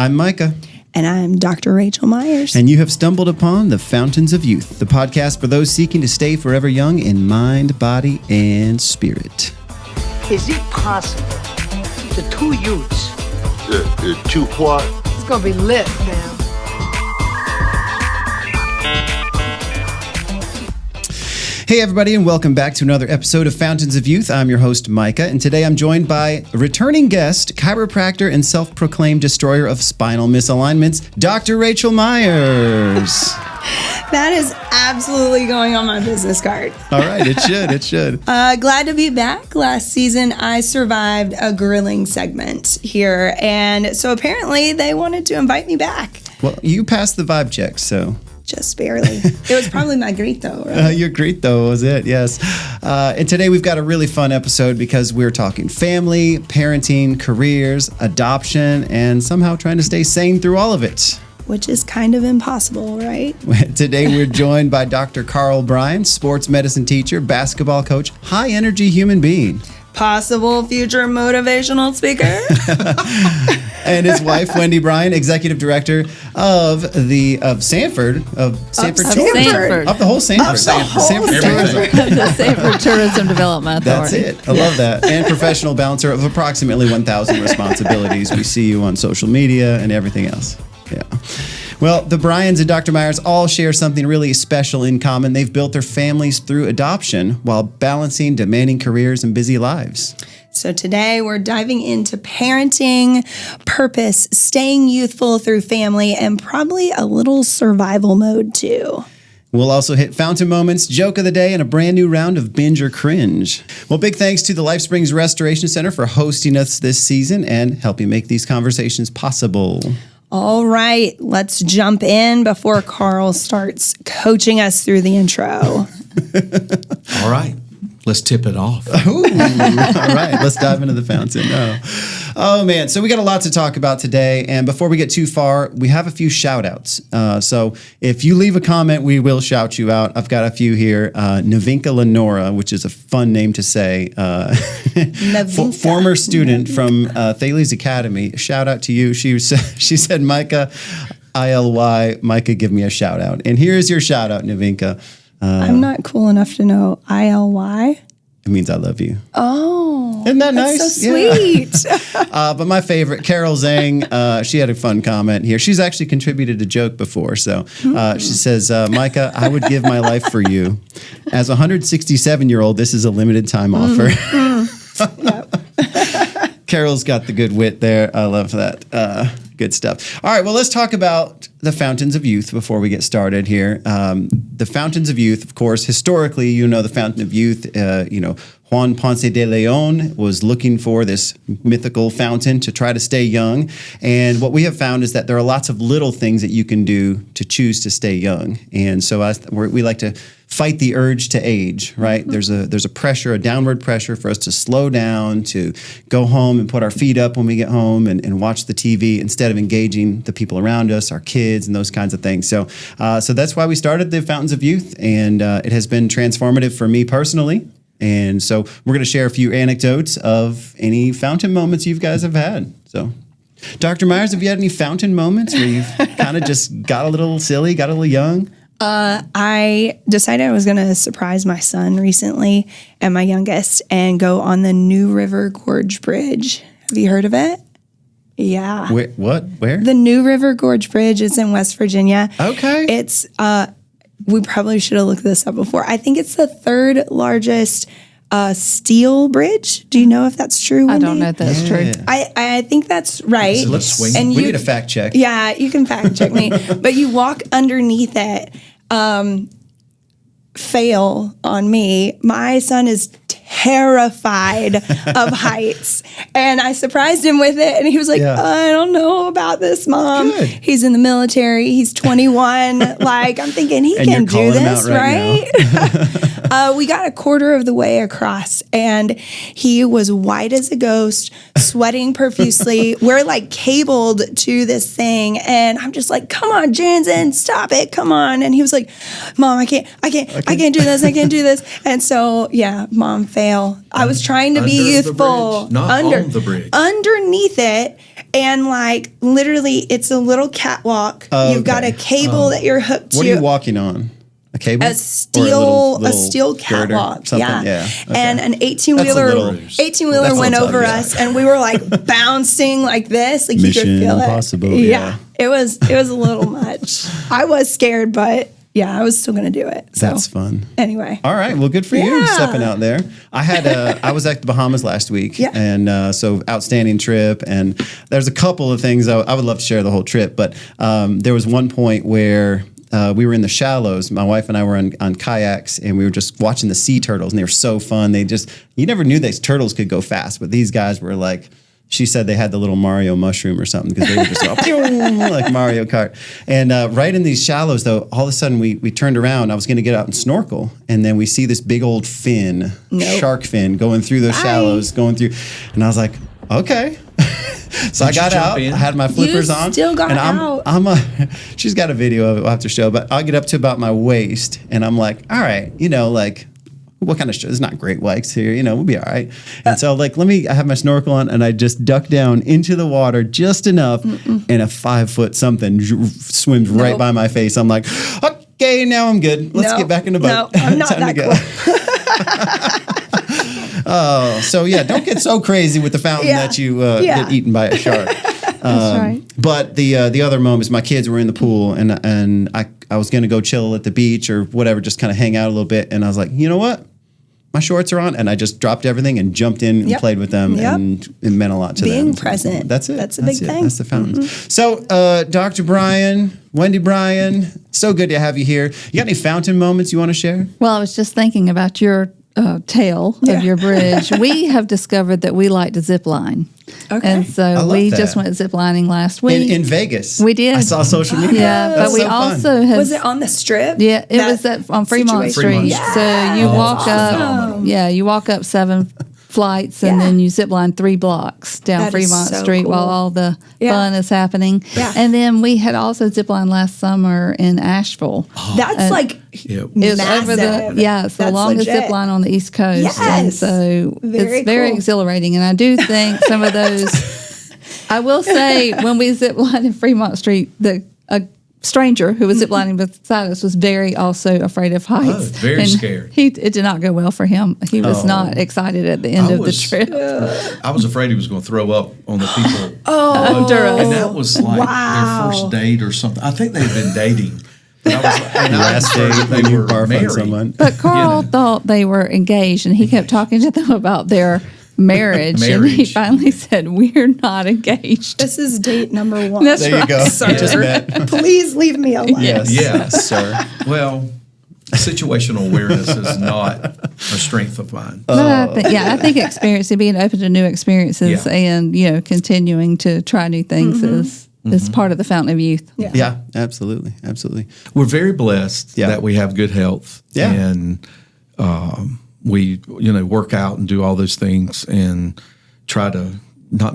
I'm Micah. And I'm Dr. Rachel Myers. And you have stumbled upon the Fountains of Youth, the podcast for those seeking to stay forever young in mind, body, and spirit. Is it possible the two youths? Two what? It's gonna be lit, man. Hey, everybody, and welcome back to another episode of Fountains of Youth. I'm your host, Micah, and today I'm joined by a returning guest, chiropractor and self-proclaimed destroyer of spinal misalignments, Dr. Rachel Myers. That is absolutely going on my business card. All right, it should. Glad to be back. Last season, I survived a grilling segment here, and so apparently they wanted to invite me back. Well, you passed the vibe check, so... Just barely. It was probably my grito, right? Your grito was it, yes. And today we've got a really fun episode because we're talking family, parenting, careers, adoption, and somehow trying to stay sane through all of it. Which is kind of impossible, right? Today we're joined by Dr. Carl Bryan, sports medicine teacher, basketball coach, high-energy human being. Possible future motivational speaker. And his wife, Wendy Bryan, executive director of the Sanford Sanford Sanford. Of the whole Sanford. Sanford Tourism. The Sanford Tourism Development Authority. That's it. I love that. And professional balancer of approximately 1,000 responsibilities. We see you on social media and everything else. Yeah. Well, the Bryans and Dr. Myers all share something really special in common. They've built their families through adoption while balancing demanding careers and busy lives. So today we're diving into parenting, purpose, staying youthful through family, and probably a little survival mode too. We'll also hit fountain moments, joke of the day, and a brand new round of Binge or Cringe. Well, big thanks to the Life Springs Restoration Center for hosting us this season and helping make these conversations possible. All right, let's jump in before Carl starts coaching us through the intro. All right. Let's tip it off. Ooh, all right, let's dive into the fountain. Oh, man. So we got a lot to talk about today. And before we get too far, we have a few shout outs. So if you leave a comment, we will shout you out. I've got a few here. Navinka Lenora, which is a fun name to say. Former student from Thales Academy. Shout out to you. She said, Micah, ILY, Micah, give me a shout out. And here's your shout out, Navinka. I'm not cool enough to know ILY. It means I love you. Oh. Isn't that nice? That's so sweet. Yeah. But my favorite, Carol Zhang, she had a fun comment here. She's actually contributed a joke before. So she says, Micah, I would give my life for you. As a 167-year-old, this is a limited time offer. Yep. Carol's got the good wit there. I love that. Good stuff. All right, well, let's talk about the Fountains of Youth before we get started here. The Fountains of Youth, of course, historically, the Fountain of Youth, Juan Ponce de Leon was looking for this mythical fountain to try to stay young. And what we have found is that there are lots of little things that you can do to choose to stay young. And so we like to fight the urge to age, right? Mm-hmm. There's a pressure, a downward pressure for us to slow down, to go home and put our feet up when we get home and watch the TV instead of engaging the people around us, our kids, and those kinds of things. So that's why we started the Fountains of Youth, and it has been transformative for me personally. And so we're going to share a few anecdotes of any fountain moments you guys have had. So, Dr. Myers, have you had any fountain moments where you've kind of just got a little silly, got a little young? I decided I was going to surprise my son recently and my youngest and go on the New River Gorge Bridge. Have you heard of it? Yeah. Wait, what? Where? The New River Gorge Bridge is in West Virginia. Okay. It's, we probably should have looked this up before. I think it's the third largest steel bridge. Do you know if that's true, Wendy? I don't know if that's true. I think that's right. So let's swing. And we need a fact check. Yeah, you can fact check me. But you walk underneath it. Fail on me. My son is terrified of heights. And I surprised him with it. And he was like, I don't know about this, Mom. Good. He's in the military. He's 21. Like, I'm thinking he can do this, right? We got a quarter of the way across and he was white as a ghost, sweating profusely. We're like cabled to this thing. And I'm just like, come on, Jansen, stop it. Come on. And he was like, Mom, I can't do this. I can't do this. And so, yeah, Mom, fail. I was trying to be youthful. On the bridge. Underneath it. And like literally, it's a little catwalk. You've got a cable that you're hooked to. What are you walking on? A cable? A steel girder? catwalk. Something? Yeah. Okay. And an That's a 18-wheeler little- went that's over tough, us, and we were like bouncing like this. Like you Mission could feel Impossible, it. yeah. It was a little much. I was scared, but yeah, I was still gonna do it. So That's fun. anyway. All right. Well, good for you Yeah. stepping out there. I was at the Bahamas last week, Yeah. and so outstanding trip. And there's a couple of things I would love to share the whole trip, but there was one point where we were in the shallows. My wife and I were on kayaks, and we were just watching the sea turtles, and they were so fun. You never knew these turtles could go fast, but these guys were like, she said they had the little Mario mushroom or something because they were just like Mario Kart. And right in these shallows, though, all of a sudden we turned around. I was going to get out and snorkel, and then we see this big old fin, shark fin, going through those shallows, and I was like, okay. So I got out. I had my flippers on. Still got out. She's got a video of it. We'll have to show, but I'll get up to about my waist, and I'm like, all right, like, what kind of show? It's not great whites here, we'll be all right. And so, like, I have my snorkel on, and I just duck down into the water just enough, and a 5-foot something swims right by my face. I'm like, okay, now I'm good. Let's get back in the boat. No, I'm not Time that to go. Oh, so yeah, don't get so crazy with the fountain that you get eaten by a shark. That's right. But the other moments, my kids were in the pool, and I was going to go chill at the beach or whatever, just kind of hang out a little bit. And I was like, you know what? My shorts are on, and I just dropped everything and jumped in and played with them, and it meant a lot to them. Being present. That's it. That's a big thing. That's the fountains. So, Dr. Bryan, Wendy Bryan, so good to have you here. You got any fountain moments you want to share? Well, I was just thinking about your tale of your bridge. We have discovered that we like to zip line. Okay. And so we just went zip lining last week. In Vegas. We did. I saw social media. Yeah, That's but we so fun. also have. Was it on the strip? Yeah, it was on Fremont Street. situation? So you walk up. Yeah, you walk up 7 flights, and then you zip line 3 blocks down That is Fremont so Street cool. while all the fun is happening. Yeah. And then we had also zip lined last summer in Asheville. That's like It was massive. it's the That's longest legit. zip line on the East Coast. Yes. And so Very it's very cool. exhilarating. And I do think some of those, I will say, when we zip lined in Fremont Street, a stranger who was ziplining beside us was very also afraid of heights. Oh, very and scared. It did not go well for him. He was not excited at the end of the trip. I was afraid he was going to throw up on the people. Under us. And that was like their first date or something. I think they'd been dating. But I was like, and I Last heard day they when you were barf on married. someone. But Carl thought they were engaged, and he kept talking to them about their marriage. And he Marriage. finally said, "We're not engaged." This is date number 1. That's There you go. Sir. You just met. Please leave me alone. Yes. Yes. sir. Well, situational awareness is not a strength of mine. But I think experiencing, being open to new experiences, Yeah. and continuing to try new things is part of the fountain of youth. Yeah, absolutely. Absolutely. We're very blessed Yeah. that we have good health. Yeah. And we, work out and do all those things and try to not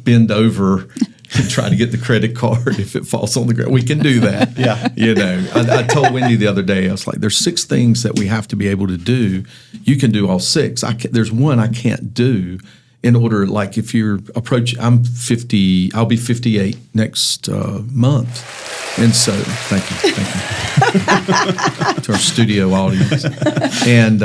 bend over and try to get the credit card if it falls on the ground. We can do that. Yeah. I told Wendy the other day, I was like, there's 6 things that we have to be able to do. You can do all 6. There's one I can't do. In order, like if you're I'm 50, I'll be 58 next month. And so, thank you. To our studio audience. And,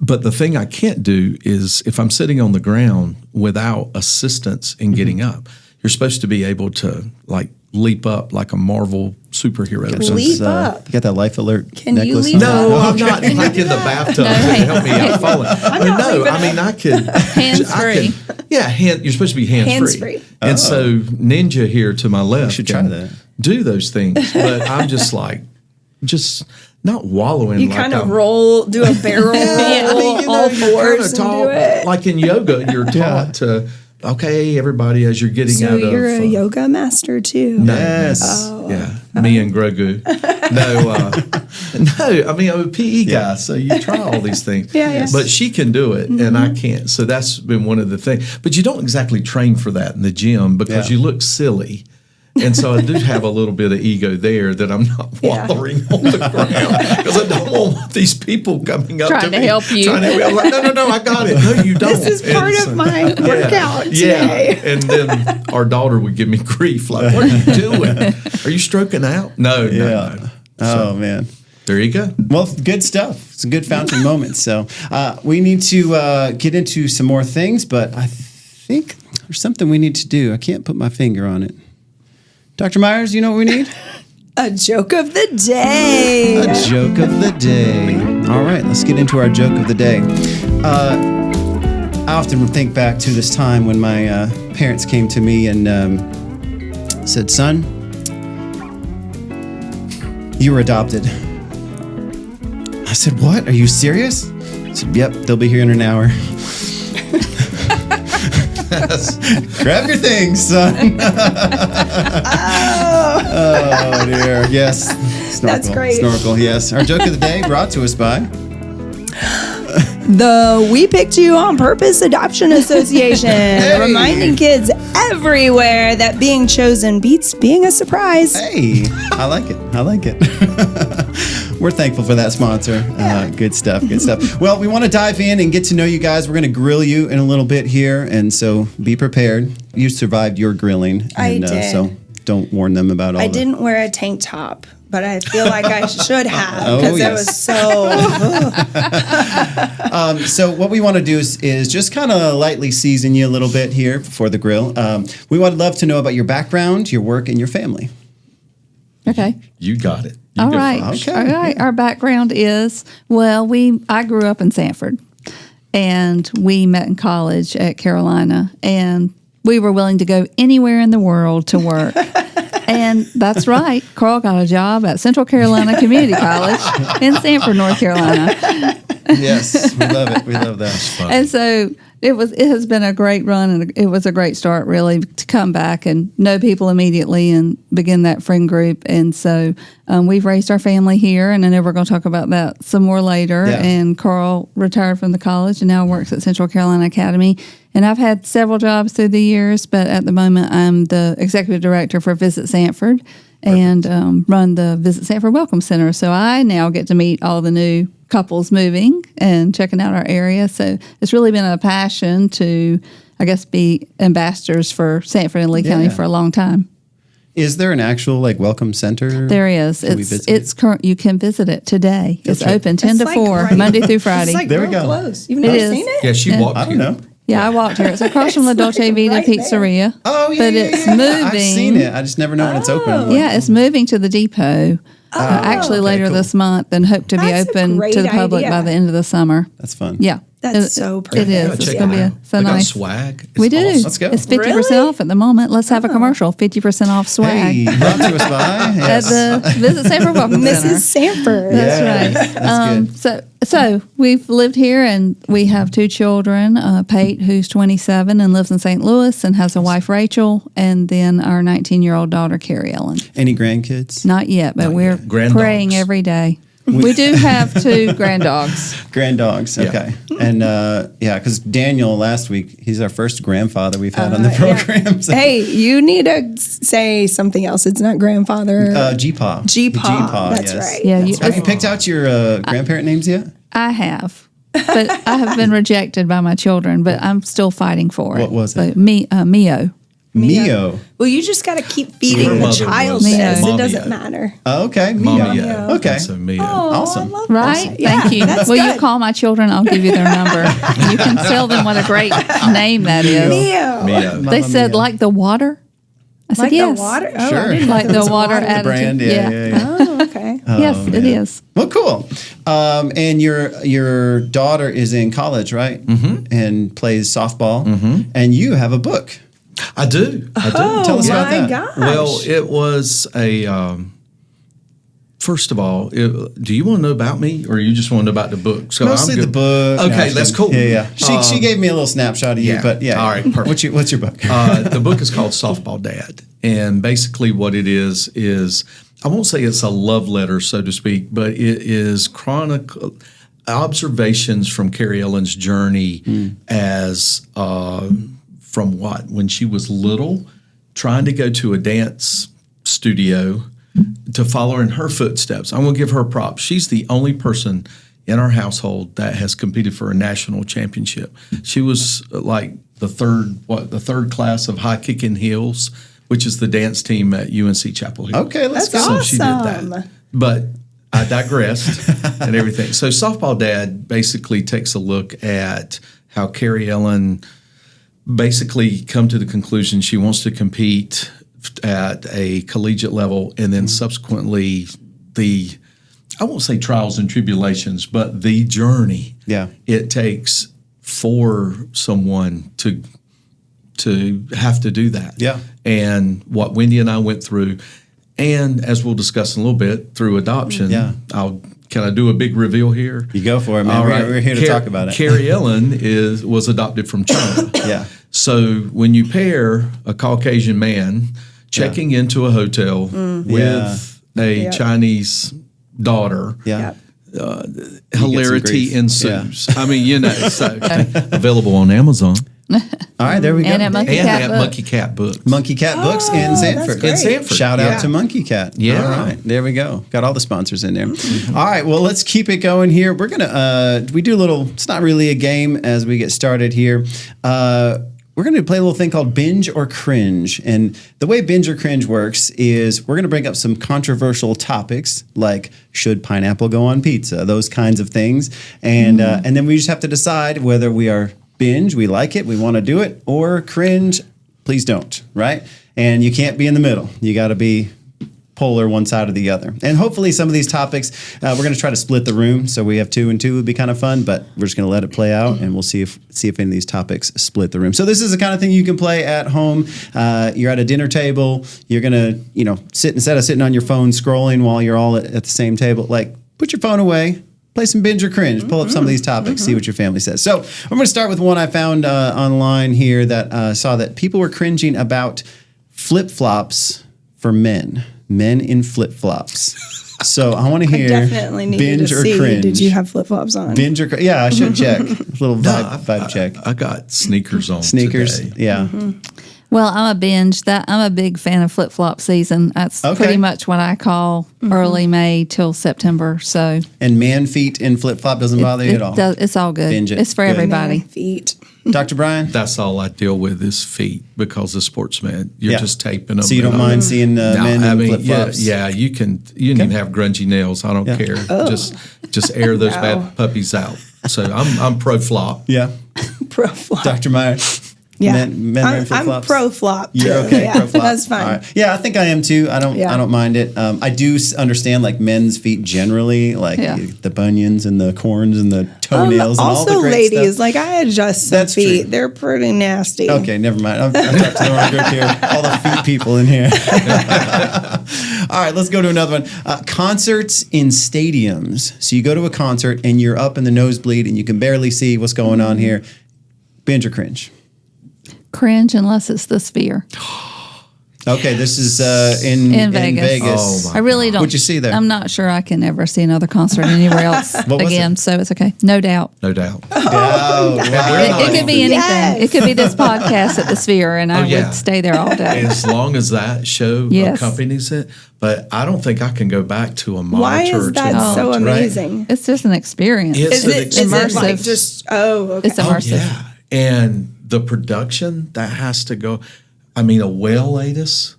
but the thing I can't do is if I'm sitting on the ground without assistance in getting up, you're supposed to be able to like leap up like a Marvel superhero. or something. Leap up. You got that life alert Can you necklace? leap on? No, I'm not like in the bathtub. Help me out falling. I could. Hands-free. You're supposed to be hands-free. Hands-free. And so Ninja here to my left should try can that. do those things. But I'm just not wallowing. You like kind of I'm- do a barrel roll, all you're fours, kinda and do it. like in yoga, you're taught to, okay, everybody, as you're getting So out of. you're a yoga master too. Yes. Yeah, me and Grogu. No, I mean, I'm a PE guy, so you try all these things. Yeah. But she can do it, and I can't. So that's been one of the things. But you don't exactly train for that in the gym because Yeah. you look silly And so I do have a little bit of ego there that I'm not wallowing on the ground because I don't want these people coming up Trying to me, help you. Trying to help me. I'm like, no, I got it. No, you don't. This is part of my workout today. And then our daughter would give me grief, like, what are you doing? Are you stroking out? No. Oh, man. There you go. Well, good stuff. It's a good fountain moment. So we need to get into some more things, but I think there's something we need to do. I can't put my finger on it. Dr. Myers, you know what we need? A joke of the day. A joke of the day. All right, let's get into our joke of the day. I often think back to this time when my parents came to me and said, "Son, you were adopted." I said, "What? Are you serious?" I said, "Yep, they'll be here in an hour." Grab your things, son. Oh dear. Yes. Snorkel. That's great. Snorkel, yes. Our joke of the day brought to us by The We Picked You on Purpose Adoption Association, reminding kids everywhere that being chosen beats being a surprise. Hey, I like it. We're thankful for that sponsor. Good stuff. Well, we want to dive in and get to know you guys. We're going to grill you in a little bit here, and so be prepared. You survived your grilling. I And, did. So don't warn them about all I that. didn't wear a tank top, but I feel like I should have Oh, because yes. it was so. So what we want to do is just kind of lightly season you a little bit here for the grill. We would love to know about your background, your work, and your family. Okay. You got it. You All go right. first. Okay. All right. Our background is, I grew up in Sanford, and we met in college at Carolina, and we were willing to go anywhere in the world to work. And that's right. Carl got a job at Central Carolina Community College in Sanford, North Carolina. Yes, we love it. We love that. And so it has been a great run, and it was a great start, really, to come back and know people immediately and begin that friend group. And so we've raised our family here, and I know we're going to talk about that some more later. Yeah. And Carl retired from the college and now works at Central Carolina Academy. And I've had several jobs through the years, but at the moment I'm the executive director for Visit Sanford and run the Visit Sanford Welcome Center. So I now get to meet all the new couples moving and checking out our area. So it's really been a passion to, I guess, be ambassadors for Sanford and Lee County for a long time. Is there an actual welcome center? There is. Can we visit It's current. You can visit it today. It's Okay. open 10 to 4, Monday through Friday. It's like There we real go. close. You've never is. seen it? Yeah, she walked I don't here. know. Yeah, I walked here. It's across from La It's Dolce like Vita right there. Pizzeria. Oh, yeah. But yeah, it's yeah. moving. I've seen it. I just never know when it's open. I'm like, Yeah, it's moving to the depot. Actually, okay, later cool. this month, and hope to be That's a open great to the public idea. by the end of the summer. That's fun. Yeah, That's so perfect. It is. Yeah, It's check going to it be out. so They got nice. swag. It's We do. awesome. Let's go. It's 50% Really? off at the moment. Let's have a commercial. 50% off swag Hey, brought to us by. at Yes. the Visit Sanford Welcome Center. Mrs. Sanford. That's Yeah, right. that's good. So we've lived here, and we have 2 children. Pate, who's 27 and lives in St. Louis, and has a wife, Rachel, and then our 19-year-old daughter, Carrie Ellen. Any grandkids? Not yet, but we're yet. Grand praying dogs. every day. We do have 2 grand dogs. Grand dogs. Okay. And because Daniel last week, he's our first grandfather we've had on the program. So. Hey, you need to say something else. It's not grandfather. G-Paw. G-Paw. That's yes. right. Yeah, That's Have you picked out your grandparent names yet? I have, but I have been rejected by my children, but I'm still fighting for it. What was it? But Mio. Mio. Well, you just got to keep feeding Her the mother child was this. It Mommy-o. doesn't matter. Oh, okay. Mio. Mommy-o. Okay. So Mio. Awesome. I love Right? that. Yeah, Thank you. that's Will you good. call my children? I'll give you their number. You can tell them what a great name that is. Mio. Mio. They said, Mia. like the water? I said, Like yes. the water? Oh, Sure. I didn't know Like there the was water water. attitude. Brand. Yeah. Oh, okay. Yes, it is. Well, cool. And your daughter is in college, right? Mm-hmm. And plays softball. Mm-hmm. And you have a book. I do. Oh, Tell us about my that. gosh. Well, it was a. First of all, do you want to know about me, or you just want to know about the book? So Mostly I'm the good. book. Okay, No, that's cool. Yeah. She gave me a little snapshot of you, yeah. but yeah. All right, perfect. What's your book? The book is called Softball Dad, and basically what it is I won't say it's a love letter, so to speak, but it is observations from Carrie Ellen's journey as from when she was little trying to go to a dance studio to follow in her footsteps. I'm going to give her props. She's the only person in our household that has competed for a national championship. She was like the third class of high kicking heels, which is the dance team at UNC Chapel Hill. Okay, let's go. So she did that. But I digressed and everything. So Softball Dad basically takes a look at how Carrie Ellen basically come to the conclusion she wants to compete at a collegiate level, and then subsequently I won't say trials and tribulations, but the journey it takes for someone to have to do that. Yeah. And what Wendy and I went through, and as we'll discuss in a little bit, through adoption. Yeah. Can I do a big reveal here? You go for it, man. All right. We're here to talk about it. Carrie Ellen was adopted from China. Yeah. So when you pair a Caucasian man checking into a hotel with a Chinese daughter, hilarity ensues. I mean, so available on Amazon. All right, there we go. And at Monkey Cat Books. Monkey Cat Books. Monkey Cat Books in Sanford. That's great. Shout out to Monkey Cat. Yeah. All right, there we go. Got all the sponsors in there. All right, well, let's keep it going here. We're going to, we do a little, it's not really a game as we get started here. We're going to play a little thing called Binge or Cringe. And the way Binge or Cringe works is we're going to bring up some controversial topics like should pineapple go on pizza, those kinds of things. And then we just have to decide whether we are binge, we like it, we want to do it, or cringe, please don't, right? And you can't be in the middle. You got to be polar one side or the other. And hopefully some of these topics, we're going to try to split the room. So we have 2 and 2 would be kind of fun, but we're just going to let it play out and we'll see if any of these topics split the room. So this is the kind of thing you can play at home. You're at a dinner table. You're going to, sit instead of sitting on your phone scrolling while you're all at the same table, like put your phone away. Play some binge or cringe. Pull up some of these topics, see what your family says. So I'm going to start with one I found online here that saw that people were cringing about flip-flops for men. Men in flip-flops. So I want to hear definitely need binge to or see. cringe. Did you have flip-flops on? Binge or cringe. Yeah, I should check. A little vibe check. I got sneakers on Sneakers, today. yeah. Well, I'm a binge. I'm a big fan of flip flop season. That's pretty much what I call early May till September. So And man feet in flip flop doesn't bother you at all. It's all good. Binge it. It's for Good. everybody. Feet. Dr. Bryan? That's all I deal with is feet because the sportsman, you're just taping them. So you don't mind seeing men in flip flops? Yeah, you can even have grungy nails. I don't care. Just air those bad puppies out. So I'm pro flop. Yeah. Pro flop. Dr. Meyer? Yeah. Men wearing flip I'm flops? pro flop. You're okay, Yeah, pro flop. that's fine. All right. Yeah, I think I am too. I don't mind it. I do understand like men's feet generally, like the bunions and the corns and the toenails and all the Also, great ladies, stuff. like I adjust some That's feet. true. They're pretty nasty. Okay, never mind. I've talked to the wrong group here. All the feet people in here. All right, let's go to another one. Concerts in stadiums. So you go to a concert and you're up in the nosebleed and you can barely see what's going on here. Binge or cringe? Cringe unless it's the Sphere. Okay, this is in Vegas. Oh, I really don't. What'd you see there? I'm not sure I can ever see another concert anywhere else What was again, it? so it's okay. No doubt. No doubt. Oh, It could be anything. Yes. It could be this podcast at the Sphere, and I yeah. would stay there all day. As long as that show Yes. accompanies it. But I don't think I can go back to a monitor. Why is to that a so monitor. amazing? It's just an experience. It's an Is it experience. like immersive. just okay. It's immersive. Yeah. And the production that has to go. I mean, a whale ate us.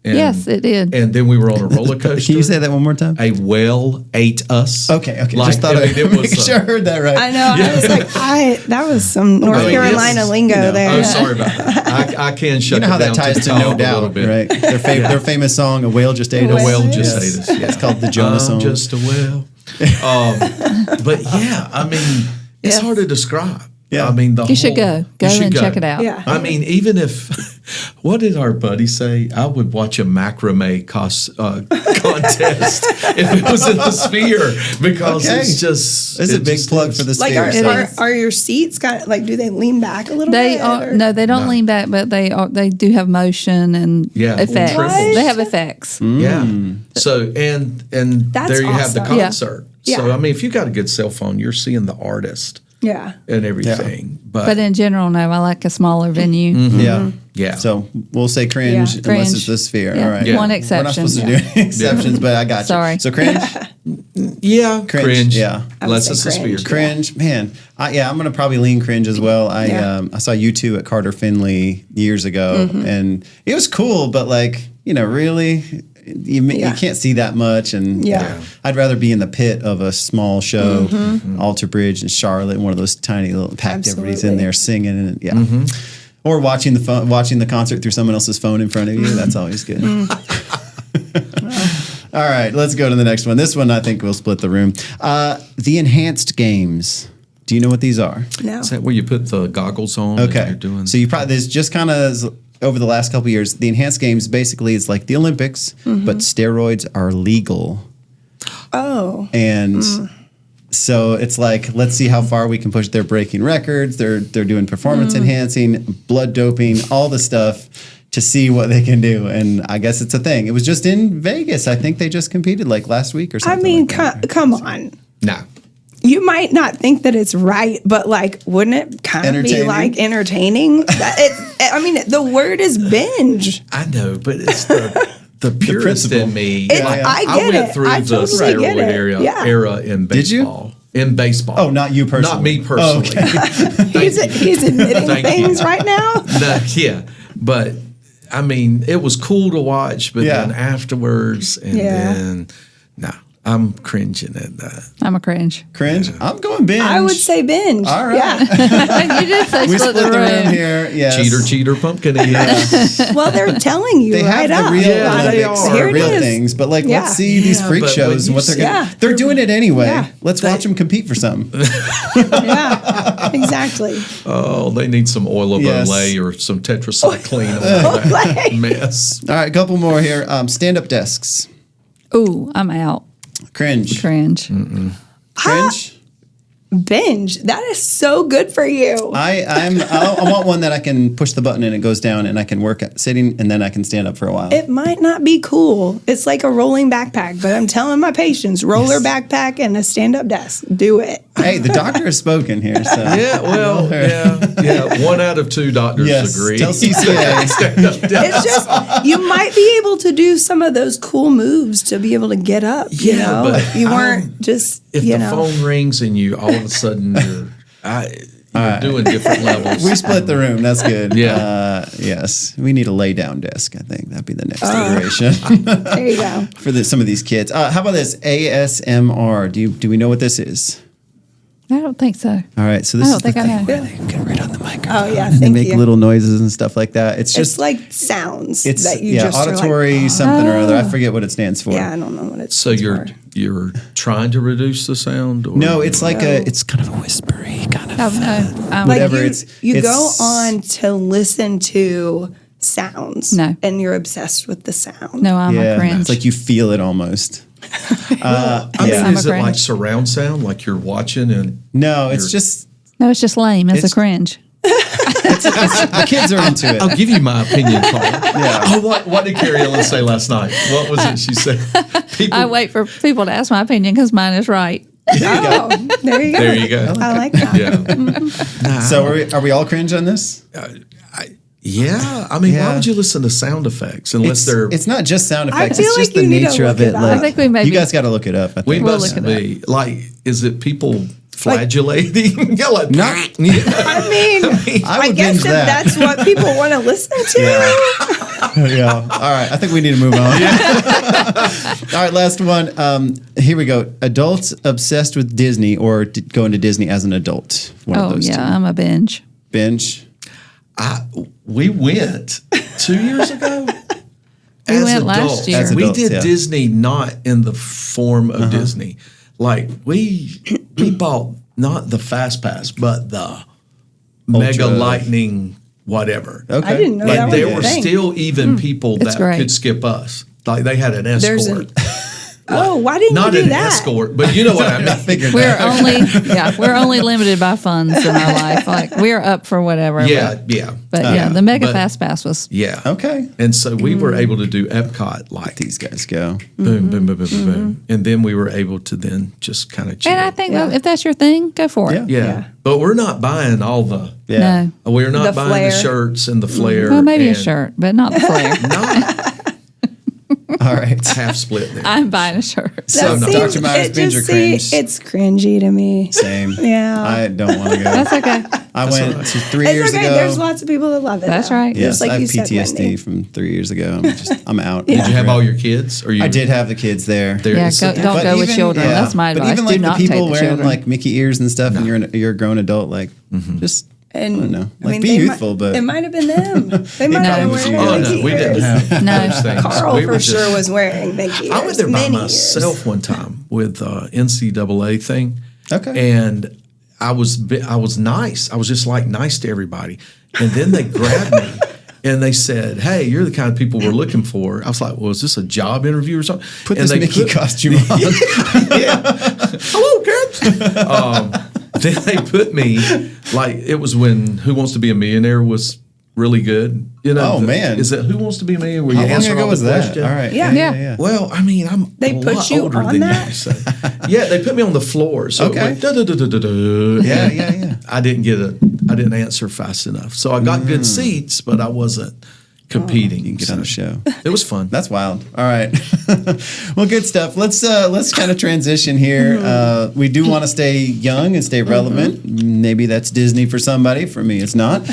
And, Yes, it did. And then we were on a roller coaster. Can you say that one more time? A whale ate us. Okay. Like, Just thought I mean, I'd make sure I heard that right. I know. I was like, that was some North mean, Carolina it's, lingo there. Oh, sorry about that. I can shut You know how it that down ties to to the No top a little Doubt, bit. right? Their famous song, "A Whale Just Ate Us." A whale just Yes. ate us. Yeah. It's called the Jonah song. I'm just a whale. But yeah, I mean, it's hard to describe. Yeah. I mean, You should go. Go and check it out. Yeah. I mean, even if, what did our buddy say? I would watch a macrame contest if it was in the Sphere because it's just. It's a big just plug is. for the Like, Sphere. are your seats kind of like? Do they lean back a little They bit? are or- no, they don't lean back, but they do have motion and Yeah. effects. What? They have effects. Yeah. So and That's there you have the awesome. concert. Yeah. So I mean, if you got a good cell phone, you're seeing the artist. Yeah. and everything. But in general, no, I like a smaller venue. Yeah. Yeah. So we'll say cringe Yeah. unless Cringe. it's the Sphere. Yeah. All right. One We're not exception. supposed to do any exceptions, but I got you. Sorry. So cringe? yeah, cringe. Yeah. I would Unless say it's a sphere. cringe. Cringe, man. I'm gonna probably lean cringe as well. I saw you two at Carter Finley years ago, and it was cool, but like really, you can't see that much. And Yeah. I'd rather be in the pit of a small show, Alter Bridge in Charlotte, one of those tiny little packed. Everybody's in Absolutely. there singing, and or watching the concert through someone else's phone in front of you. That's always good. All right, let's go to the next one. This one I think will split the room. The enhanced games. Do you know what these are? No. Is that where you put the goggles on? and Okay. You're doing So you probably there's just kind of over the last couple of years, the enhanced games basically is like the Olympics, but steroids are legal, Oh. and so it's like let's see how far we can push. They're breaking records. They're doing performance enhancing, blood doping, all the stuff to see what they can do. And I guess it's a thing. It was just in Vegas. I think they just competed like last week or I something. mean, like that. come on. Nah. You might not think that it's right, but like, wouldn't it kind of be Entertaining? like entertaining? I mean, the word is binge. I know, but it's the purist principle. in me. I get went it. through I the totally get steroid it. Yeah. era in Did you? baseball. In baseball. Oh, not you personally. Not me personally. He's admitting Thank things you. right now. Yeah, but I mean, it was cool to watch, but Yeah. then afterwards, and Yeah. then no, I'm cringing at that. I'm a cringe. Cringe. I'm going binge. I would say binge. All right. Yeah. You did say We split the room. here. Yes. Cheater, pumpkin. Yeah. Well, they're telling you They right have up. the real Yeah, they Olympics, are. Here it real is. things, but like Yeah. let's see these freak but when shows and you what they're going see- to. They're doing it anyway. Yeah. Let's watch them compete for something. Yeah, exactly. Oh, they need some oil of Yes. Olay or some tetracycline on that Olay. mess. All right, a couple more here. Stand-up desks. Ooh, I'm out. Cringe. Cringe. Cringe. Binge. That is so good for you. I want one that I can push the button and it goes down and I can work at sitting and then I can stand up for a while. It might not be cool. It's like a rolling backpack, but I'm telling my patients, roller backpack and a stand-up desk. Do it. Hey, the doctor has spoken here. So. Yeah, well, yeah. 1 out of 2 doctors Yes. agree. Tell CCA. It's just you might be able to do some of those cool moves to be able to get up. You Yeah, know, but if you weren't just If you the know. phone rings and you all of a sudden you're doing different levels. We split the room. That's good. Yeah. Yes. We need a lay down desk. I think that'd be the next iteration There you go. for some of these kids. How about this ASMR? Do we know what this is? I don't think so. All right. So this I don't is the think I thing know. where they get right on the microphone. Oh yeah, And they thank make you. little noises and stuff like that. It's It's just like sounds it's that you just are auditory like, something or other. I forget what it stands for. yeah, I don't know what it's. So you're trying to reduce the sound? Or No, it's like it's kind of a whispery kind of. Oh, no. like whatever, you, it's- you go it's- on to listen to sounds. No. and you're obsessed with the sound. No, I'm a cringe. It's like you feel it almost. I yeah. mean, I'm a is it like cringe. surround sound, like you're watching and No, it's just no, it's just lame. It's a It's- cringe. the kids are into it. I'll give you my opinion, Paul. Oh, what did Carrie Ellen say last night? What was it she said? People, I wait for people to ask my opinion because mine is right. Oh, there you go. There you go. I like that. Yeah. So are we all cringe on this? Yeah. I mean, Yeah. why would you listen to sound effects unless they're It's not just sound I effects. feel It's like just the you need to nature of look it. it up. Like, I think we maybe- you guys got to look it up. I we think. We'll must look it be like, is it people flagellating? Yeah, like, Not- yeah. I mean, I I would guess binge if that. that's what people want to listen to. Yeah. All right. I think we need to move on. All right. Last one. Here we go. Adults obsessed with Disney or going to Disney as an adult. One of Oh, those yeah, two. I'm a binge. Binge. We went 2 years ago. We went last year. As We adults, did yeah. Disney not in the form of Disney. Like we bought not the Fast Pass, but the Mega Lightning whatever. Okay. I didn't know Like that there was a were thing. still even people It's that great. could skip us. Like they had an There's escort. Oh, why didn't not you do an that? escort, but you know what I mean. We're only limited by funds in our life. Like we're up for whatever. Yeah, But yeah. the Mega But- Fast Pass was. Yeah. Okay. And so we were able to do Epcot like These guys go. boom, boom, boom, boom, boom, boom. And then we were able to then just kind of chill. And I think if that's your thing, go for it. yeah. But we're not buying all the. Yeah. No. We're not The buying the flare. shirts and the flare. Well, maybe a and shirt, but not the flare. Not All right. half split there. I'm buying a shirt. So, That Dr. seems- Myers, it Binge or just Cringe? It's cringy to me. Same. Yeah. I don't want to go. That's okay. I went to 3 It's years okay. ago. There's lots of people that love it. That's though. right. Yes, Just like I have you said, PTSD Wendy. from 3 years ago. I'm out. Did you have all your kids? Or you? I did have the kids there. Yeah, don't But go with even- children. yeah, That's my but advice. even Do like not the people take the wearing children. like Mickey ears and stuff, and you're a grown adult, like just I don't know, like be they youthful, might, but it might have been them. They might No. have been was wearing you. Oh no, Mickey we didn't ears. have No. those things. Carl we for were just, sure was wearing Mickey ears. I went there by many myself years. one time with NCAA thing. Okay. And I was nice. I was just like nice to everybody. And then they grabbed me and they said, "Hey, you're the kind of people we're looking for." I was like, "Well, is this a job interview or something?" put and this they Mickey costume on. Hello, kids. Then they put me like it was when Who Wants to Be a Millionaire was really good. You know? Oh, man. Is it Who Wants to Be a Millionaire? Where How you long answer ago all was the that? questions? All right. Yeah. Yeah. Well, I mean, I'm They a put lot you older on than that? you. So. Yeah, they put me on the floor. So Okay. it went da-da-da-da-da-da. Yeah, yeah, yeah. I didn't answer fast enough. So I got good seats, but I wasn't competing. You can get on a show. It was fun. That's wild. All right. Well, good stuff. Let's kind of transition here. We do want to stay young and stay relevant. Maybe that's Disney for somebody. For me, it's not.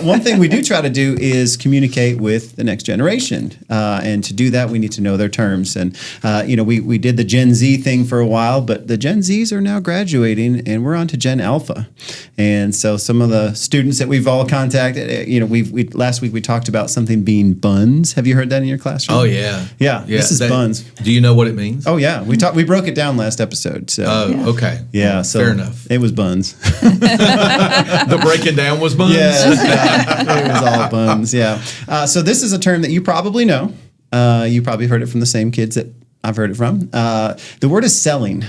One thing we do try to do is communicate with the next generation, and to do that, we need to know their terms. And we did the Gen Z thing for a while, but the Gen Zs are now graduating, and we're on to Gen Alpha. And so some of the students that we've all contacted, we last week we talked about something being buns. Have you heard that in your classroom? Oh yeah. Yeah, this is buns. Do you know what it means? Oh yeah, we broke it down last episode. So Oh, okay. yeah, so fair enough. It was buns. The breaking down was buns. Yeah, it was all buns. Yeah. So this is a term that you probably know. You probably heard it from the same kids that I've heard it from. The word is selling.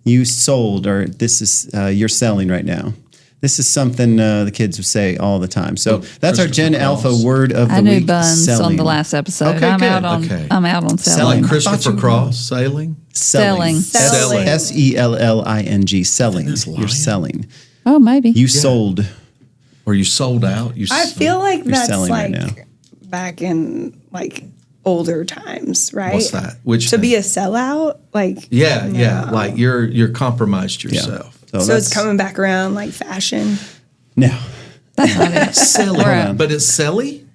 You sold, or this is you're selling right now. This is something the kids would say all the time. So that's our Gen Christopher Alpha Cross. word of the I knew week. buns selling. on the last episode. Okay, I'm good. out on Okay. I'm out on Selling. Like selling. Christopher you- Cross sailing. Selling. Selling. Selling. Selling. is You're lying. selling. Oh, maybe. You sold. Or you sold out. You I feel like that's selling right like now. back in like older times, right? What's that? Which to thing? be a sellout, like Yeah, yeah. Like you're compromised yourself. so that's- it's coming back around like fashion. No. That's not it. Selling. We're out. But it's selly?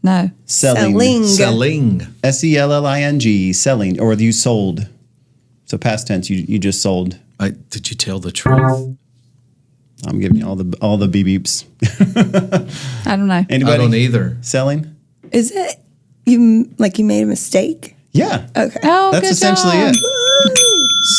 No. Selling. Selling. Selling. Selling. Or you sold. So past tense, you just sold. Did you tell the truth? I'm giving you all the beep beeps. I don't know. Anybody? I don't either. Selling? Is it you made a mistake? Yeah. Okay. Oh, That's good essentially job. it.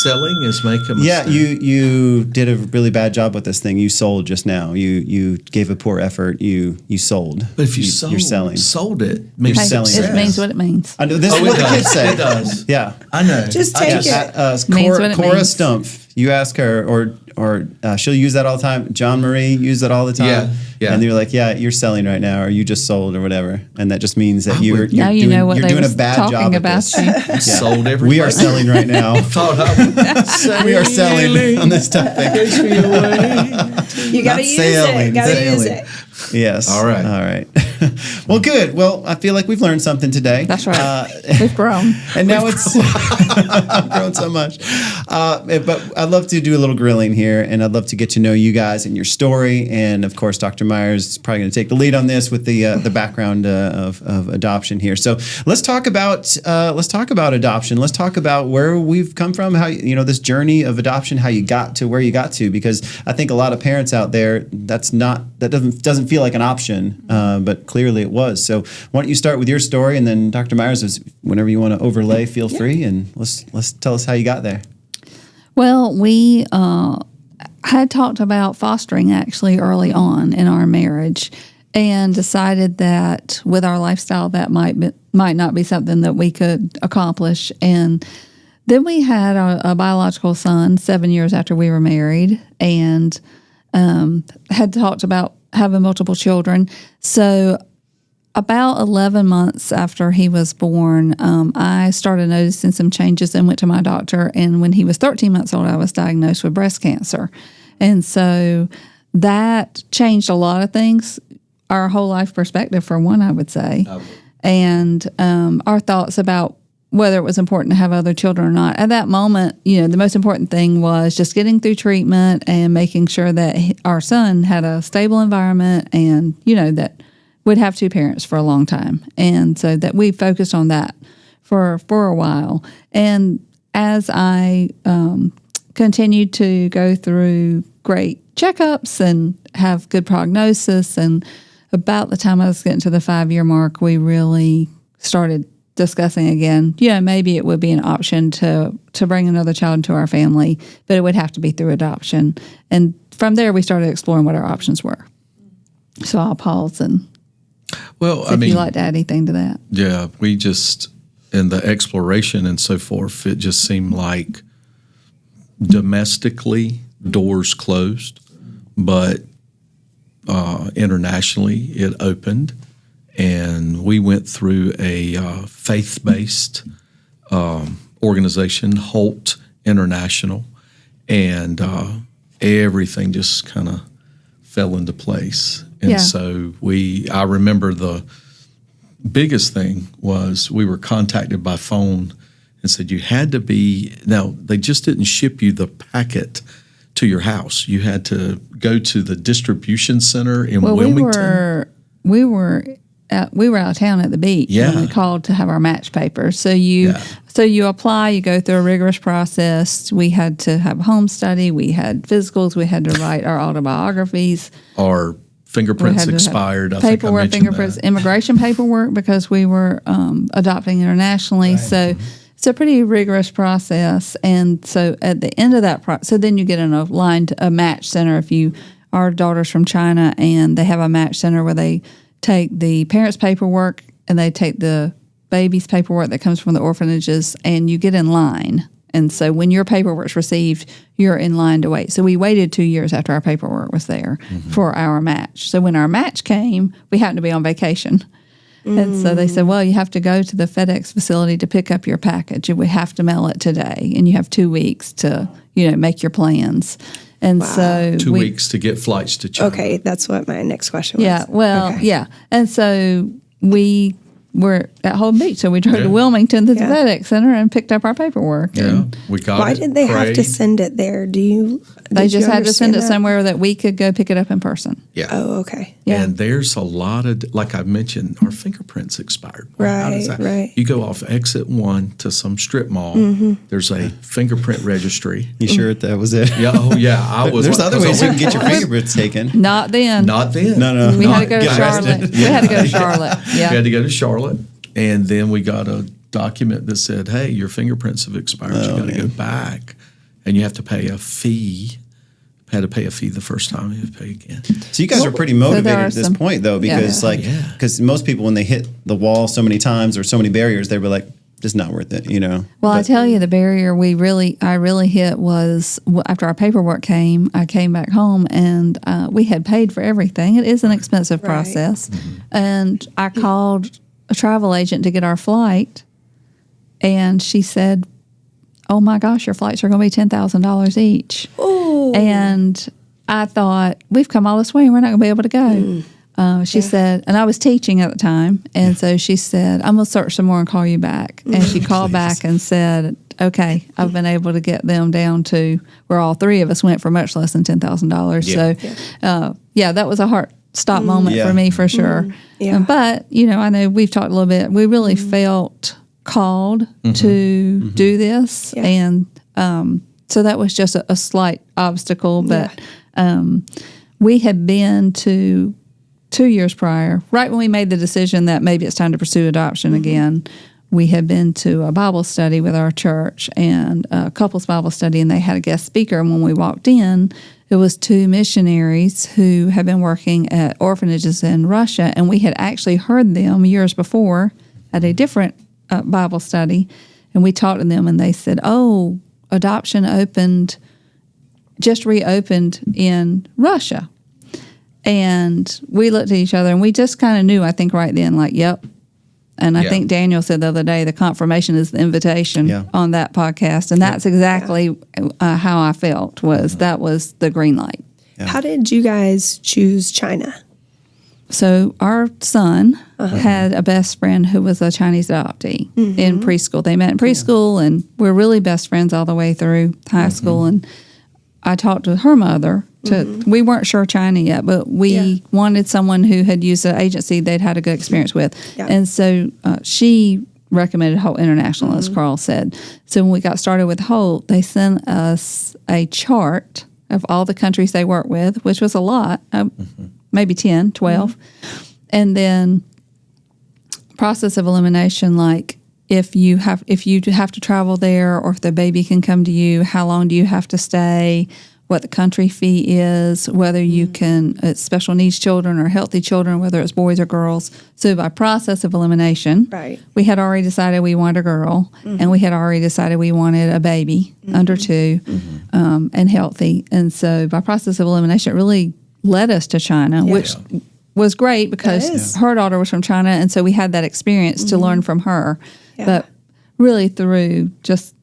Selling is make a mistake. Yeah, you did a really bad job with this thing. You sold just now. You gave a poor effort. You sold. But if you're selling. sold it, means You're Hey, selling it it. means what it means. I know this is Oh, what it the kids does. say. It does. Yeah. I know. Just take it. Means what it Cora means. Stumpf, you ask her, or she'll use that all the time. John Marie use that all the time. Yeah, yeah. And you're like, yeah, you're selling right now, or you just sold, or whatever. And that just means that I you're would- Now you doing, know what you're they doing was a bad talking job at about this. you. Yeah. Sold everybody. We are selling right now. Thought I We are selling on this topic. Takes me away. You gotta Not use sailing, it. Gotta use sailing. it. Yes. All right. All right. Well, good. Well, I feel like we've learned something today. That's right. We've grown. And now I've grown so much. But I'd love to do a little grilling here, and I'd love to get to know you guys and your story. And of course, Dr. Myers is probably going to take the lead on this with the background of adoption here. So let's talk about adoption. Let's talk about where we've come from, how this journey of adoption, how you got to where you got to. Because I think a lot of parents out there, that doesn't feel like an option, but clearly it was. So why don't you start with your story, and then Dr. Myers, whenever you want to overlay, feel free, and let's tell us how you got there. Well, we had talked about fostering actually early on in our marriage. and decided that with our lifestyle that might not be something that we could accomplish. And then we had a biological son 7 years after we were married, and had talked about having multiple children. So about 11 months after he was born, I started noticing some changes and went to my doctor. And when he was 13 months old, I was diagnosed with breast cancer. And so that changed a lot of things, our whole life perspective, for one, I would say, and our thoughts about whether it was important to have other children or not. At that moment, the most important thing was just getting through treatment and making sure that our son had a stable environment and, that we'd have two parents for a long time. And so that we focused on that for a while. And as I continued to go through great checkups and have good prognosis, and about the time I was getting to the 5-year mark, we really started discussing again, maybe it would be an option to bring another child into our family, but it would have to be through adoption. And from there, we started exploring what our options were. So I'll pause and see if you'd like to add anything to that. Yeah, we just, in the exploration and so forth, it just seemed like domestically doors closed, but internationally it opened. And we went through a faith-based organization, Holt International, and everything just kind of fell into place. And so I remember the biggest thing was we were contacted by phone and said you had to be, now they just didn't ship you the packet to your house. You had to go to the distribution center in Wilmington. We were out of town at the beach when we called to have our match papers. So you apply, you go through a rigorous process. We had to have a home study. We had physicals. We had to write our autobiographies. Our fingerprints expired. Paperwork, fingerprints, immigration paperwork, because we were adopting internationally. Right. So it's a pretty rigorous process. And so at the end of that so then you get in a match center. If our daughter's from China, and they have a match center where they take the parents' paperwork and they take the baby's paperwork that comes from the orphanages, and you get in line. And so when your paperwork's received, you're in line to wait. So we waited 2 years after our paperwork was there for our match. So when our match came, we happened to be on vacation. And so they said, well, you have to go to the FedEx facility to pick up your package, and we have to mail it today. And you have 2 weeks to, make your plans. And so 2 weeks to get flights to China. Okay, that's what my next question was. Yeah, well, yeah. And so we were at Holden Beach, so we drove to Wilmington to the FedEx Center and picked up our paperwork. Yeah, we got Why did they have to send it there? They just had to send it somewhere that we could go pick it up in person. Yeah. Oh, okay. Yeah. And there's a lot of, like I mentioned, our fingerprints expired. Right. You go off exit 1 to some strip mall. There's a fingerprint registry. You sure that was it? Yeah. Oh, yeah. I was. There's other ways you can get your fingerprints taken. Not then. No. We had to go to Charlotte. We had to go to Charlotte. Yeah. We had to go to Charlotte. And then we got a document that said, hey, your fingerprints have expired. You got to go back. And you have to pay a fee. Had to pay a fee the first time. You have to pay again. So you guys are pretty motivated at this point, though, because because most people, when they hit the wall so many times or so many barriers, they were like, "It's not worth it," Well, I tell you, the barrier I really hit was after our paperwork came. I came back home, and we had paid for everything. It is an expensive process, and I called a travel agent to get our flight, and she said, oh my gosh, your flights are going to be $10,000 each. Ooh. And I thought, we've come all this way and we're not going to be able to go. She said, and I was teaching at the time, and so she said, I'm going to search some more and call you back. And she called back and said, okay, I've been able to get them down to where all three of us went for much less than $10,000. So, that was a heart stop moment for me for sure. Yeah. But, I know we've talked a little bit. We really felt called to do this. Yeah. And so that was just a slight obstacle. But we had been to 2 years prior, right when we made the decision that maybe it's time to pursue adoption again, we had been to a Bible study with our church and a couples Bible study, and they had a guest speaker. And when we walked in, it was 2 missionaries who had been working at orphanages in Russia, and we had actually heard them years before at a different Bible study, and we talked to them, and they said, "Oh, adoption just reopened in Russia." And we looked at each other, and we just kind of knew, I think, right then, like, yep. And I think Daniel said the other day, the confirmation is the invitation on that podcast. And that's exactly how I felt, that was the green light. Yeah. How did you guys choose China? So our son had a best friend who was a Chinese adoptee in preschool. They met in preschool, and we're really best friends all the way through high school. And I talked to her mother. We weren't sure China yet, but we wanted someone who had used an agency they'd had a good experience with. Yeah. And so she recommended Holt International, as Carl said. So when we got started with Holt, they sent us a chart of all the countries they work with, which was a lot, maybe 10, 12. And then process of elimination, like if you have to travel there, or if the baby can come to you, how long do you have to stay, what the country fee is, whether you can, it's special needs children or healthy children, whether it's boys or girls. So by process of elimination, we had already decided we wanted a girl, and we had already decided we wanted a baby under 2 and healthy. And so by process of elimination, it really led us to China, which was great because her daughter was from China, and so we had that experience to learn from her. But really through just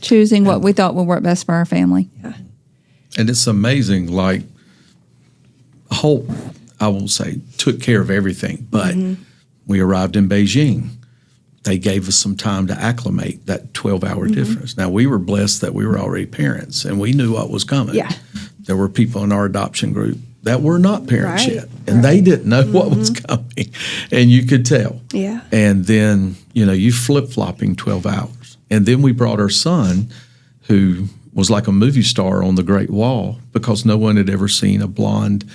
choosing what we thought would work best for our family. And it's amazing, like Holt, I won't say took care of everything, but we arrived in Beijing. They gave us some time to acclimate, that 12-hour difference. Now, we were blessed that we were already parents, and we knew what was coming. Yeah. There were people in our adoption group that were not parents yet, and they didn't know what was coming, and you could tell. Yeah. And then, you flip-flopping 12 hours. And then we brought our son, who was like a movie star on the Great Wall, because no one had ever seen a blonde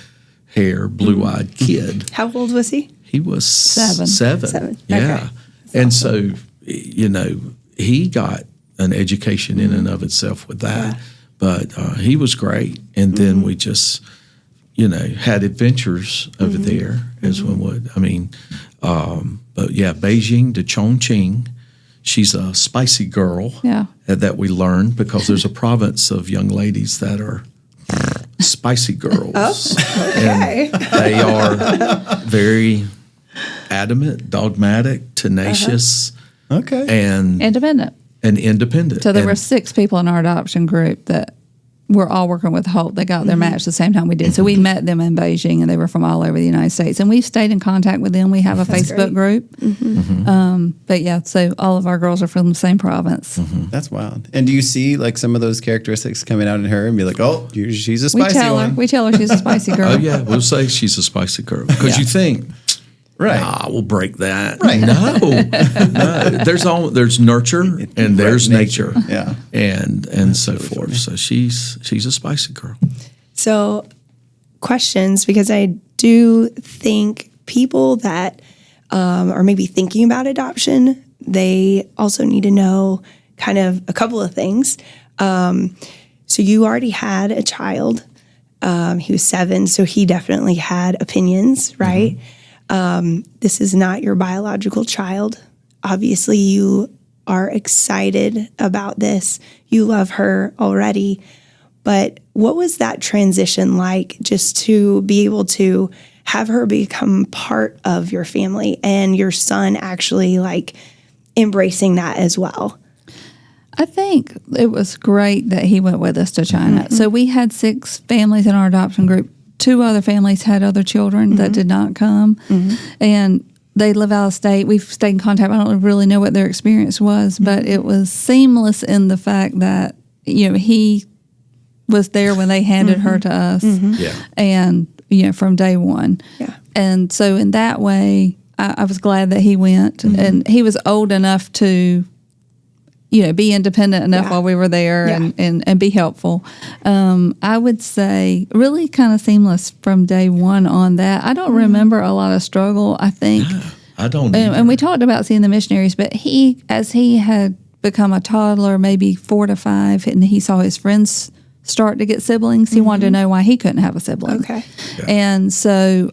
hair, blue-eyed kid. How old was he? He was 7. 7. Yeah. Okay. And so, he got an education in and of itself with that. Yeah. But he was great. And then we just, had adventures over there, as one would. I mean, but yeah, Beijing to Chongqing. She's a spicy girl that we learned, because there's a province of young ladies that are spicy girls. And they are very adamant, dogmatic, tenacious. And independent. So there were 6 people in our adoption group that were all working with Holt. They got their match the same time we did. So we met them in Beijing, and they were from all over the United States. And we've stayed in contact with them. We have a Facebook group. But so all of our girls are from the same province. That's wild. And do you see like some of those characteristics coming out in her and be like, oh, she's a spicy one? We tell her she's a spicy girl. Oh, yeah. We'll say she's a spicy girl. Because you think, we'll break that. Right. No. There's nurture and there's nature. Yeah. And so forth. Funny. So she's a spicy girl. So questions, because I do think people that are maybe thinking about adoption, they also need to know kind of a couple of things. So you already had a child. He was 7, so he definitely had opinions, right? This is not your biological child. Obviously, you are excited about this. You love her already. But what was that transition like, just to be able to have her become part of your family and your son actually like embracing that as well? I think it was great that he went with us to China. So we had 6 families in our adoption group. 2 other families had other children that did not come, and they live out of state. We've stayed in contact. I don't really know what their experience was, but it was seamless in the fact that, he was there when they handed her to us, and, from day one. Yeah. And so in that way, I was glad that he went, and he was old enough to, be independent enough while we were there and be helpful. I would say really kind of seamless from day one on that. I don't remember a lot of struggle, I think. No, I don't and we talked about seeing the missionaries, but as he had become a toddler, maybe 4 to 5, and he saw his friends start to get siblings. He wanted to know why he couldn't have a sibling. Okay. And so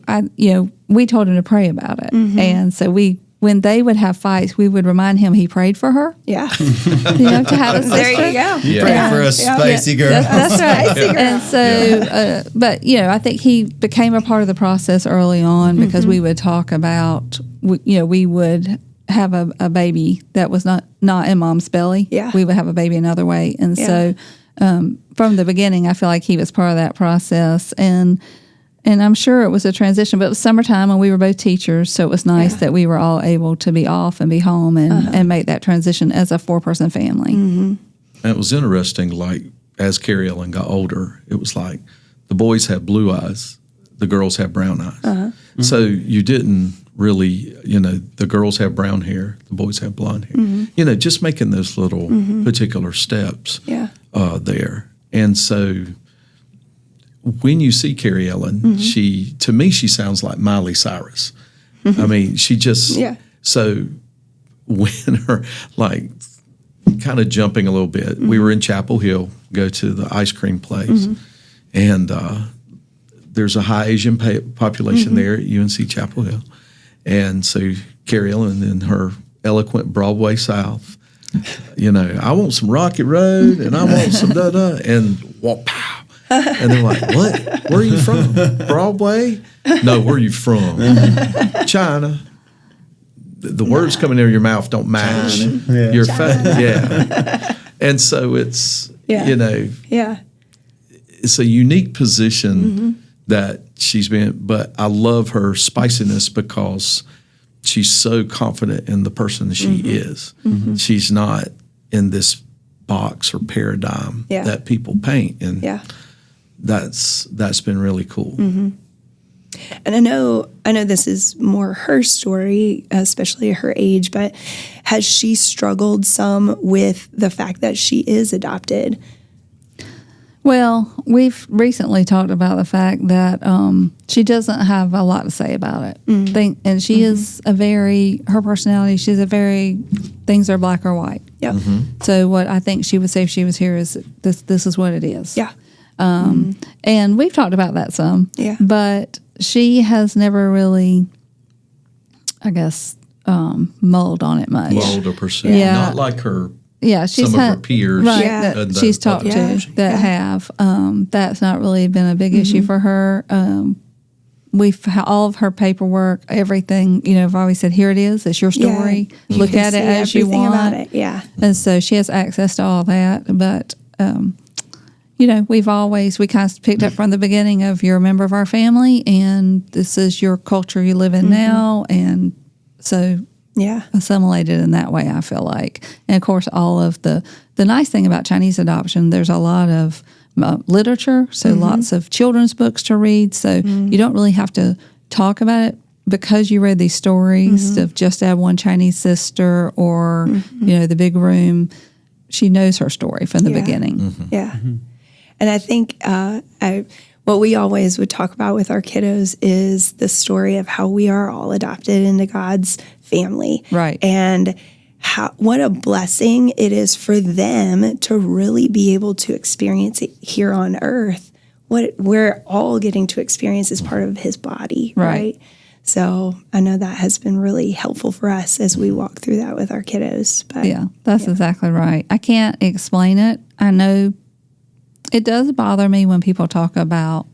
we told him to pray about it. And so when they would have fights, we would remind him he prayed for her. Yeah. To have a sister. There you go. You pray for a spicy girl. That's right. And so, but I think he became a part of the process early on because we would talk about, we would have a baby that was not in mom's belly. Yeah. We would have a baby another way. And so from the beginning, I feel like he was part of that process. And I'm sure it was a transition, but it was summertime and we were both teachers. So it was nice that we were all able to be off and be home and make that transition as a 4-person family. And it was interesting, like as Carrie Ellen got older, it was like the boys had blue eyes, the girls had brown eyes. So you didn't really, the girls have brown hair, the boys have blonde hair. Just making those little particular steps there. And so when you see Carrie Ellen, to me, she sounds like Miley Cyrus. I mean, she just, so when her, like, kind of jumping a little bit, we were in Chapel Hill, go to the ice cream place, and there's a high Asian population there at UNC Chapel Hill. And so Carrie Ellen in her eloquent Broadway South, I want some Rocket Road and I want some da-da, and whoop, pow. And they're like, what? Where are you from? Broadway? No, where are you from? China. The words coming out of your mouth don't match your face. Yeah. And so it's, it's a unique position that she's been, but I love her spiciness because she's so confident in the person that she is. She's not in this box or paradigm that people paint. And that's been really cool. And I know this is more her story, especially her age, but has she struggled some with the fact that she is adopted? Well, we've recently talked about the fact that she doesn't have a lot to say about it. And she is her personality, things are black or white. Yep. So what I think she would say if she was here is this is what it is. Yeah. And we've talked about that some. Yeah. But she has never really, I guess, mulled on it much. Mulled or pursued. Yeah. Not like her. Yeah, some of her peers, right, Yeah. that she's talked to that have. That's not really been a big issue for her. We've all of her paperwork, everything. I've always said, "Here it is. It's your story. Look at it as you want." About it. Yeah, and so she has access to all that. But we kind of picked up from the beginning of you're a member of our family, and this is your culture you live in now, and so. Yeah. Assimilated in that way, I feel like. And of course, all of the nice thing about Chinese adoption, there's a lot of literature, so lots of children's books to read. So you don't really have to talk about it because you read these stories of Just Have One Chinese Sister or, The Big Room. She knows her story from the beginning. Yeah. And I think what we always would talk about with our kiddos is the story of how we are all adopted into God's family. Right. And what a blessing it is for them to really be able to experience it here on earth. What we're all getting to experience as part of his body. Right. So I know that has been really helpful for us as we walk through that with our kiddos. But yeah, that's exactly right. I can't explain it. I know it does bother me when people talk about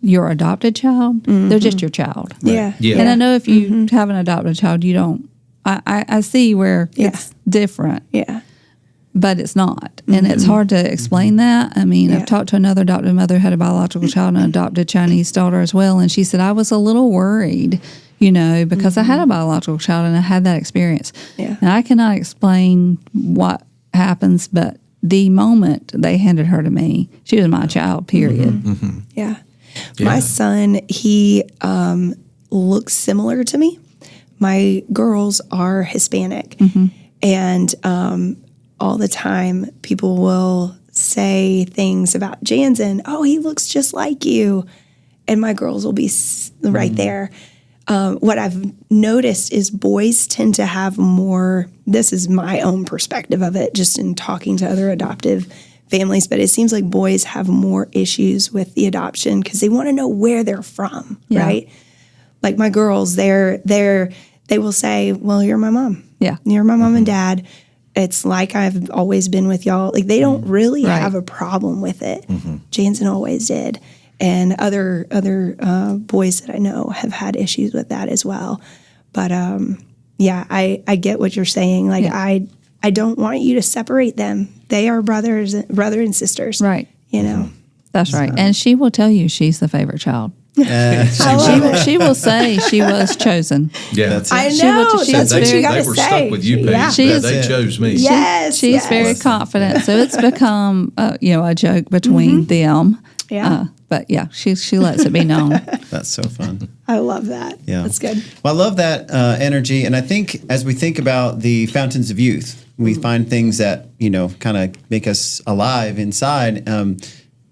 your adopted child. They're just your child. Yeah. And I know if you have an adopted child, you don't. I see where it's different. Yeah. But it's not. And it's hard to explain that. I mean, I've talked to another adopted mother who had a biological child and an adopted Chinese daughter as well. And she said, I was a little worried, because I had a biological child and I had that experience. Yeah. And I cannot explain what happens, but the moment they handed her to me, she was my child, period. Yeah. My son, he looks similar to me. My girls are Hispanic. And all the time, people will say things about Jansen. Oh, he looks just like you. And my girls will be right there. What I've noticed is boys tend to have more, this is my own perspective of it, just in talking to other adoptive families, but it seems like boys have more issues with the adoption because they want to know where they're from, right? Like my girls, they will say, well, you're my mom. Yeah. You're my mom and dad. It's like I've always been with y'all. Like they don't really have a problem with it. Jansen always did. And other boys that I know have had issues with that as well. But I get what you're saying. Like I don't want you to separate them. They are brother and sisters. Right. You know. That's right. And she will tell you she's the favorite child. She will say she was chosen. Yeah, That's it. I She know. will- she That's is what you very- got to they were say. stuck with you, Paige. Yeah. She is- They chose me. Yes. She's yes. very confident. So it's become, a joke between them. Yeah. But yeah, she lets it be known. That's so fun. I love that. Yeah. That's good. Well, I love that energy. And I think as we think about the fountains of youth, we find things that, kind of make us alive inside.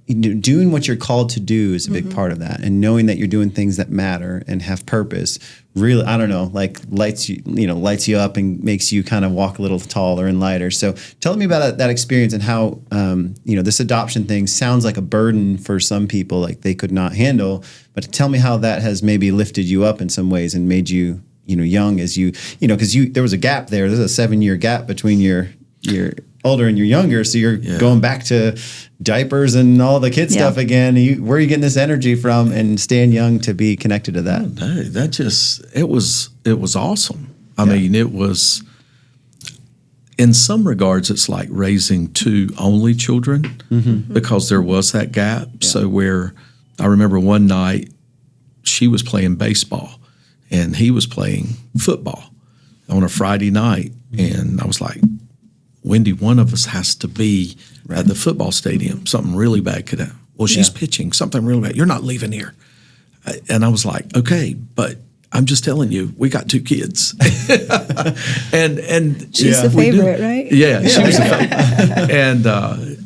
Doing what you're called to do is a big part of that. And knowing that you're doing things that matter and have purpose really, I don't know, like lights you up and makes you kind of walk a little taller and lighter. So tell me about that experience and how, this adoption thing sounds like a burden for some people, like they could not handle. But tell me how that has maybe lifted you up in some ways and made you, young as because there was a gap there. There's a 7-year gap between your older and you're younger. So you're going back to diapers and all the kid stuff again. Where are you getting this energy from and staying young to be connected to that? No, it was awesome. I mean, it was, in some regards, it's like raising 2 only children because there was that gap. Yeah. So where I remember one night she was playing baseball and he was playing football on a Friday night. And I was like, Wendy, one of us has to be at the football stadium. Something really bad could happen. Well, she's pitching. Something really bad. You're not leaving here. And I was like, okay, but I'm just telling you, we got 2 kids. and She's the favorite, right? Yeah, she was the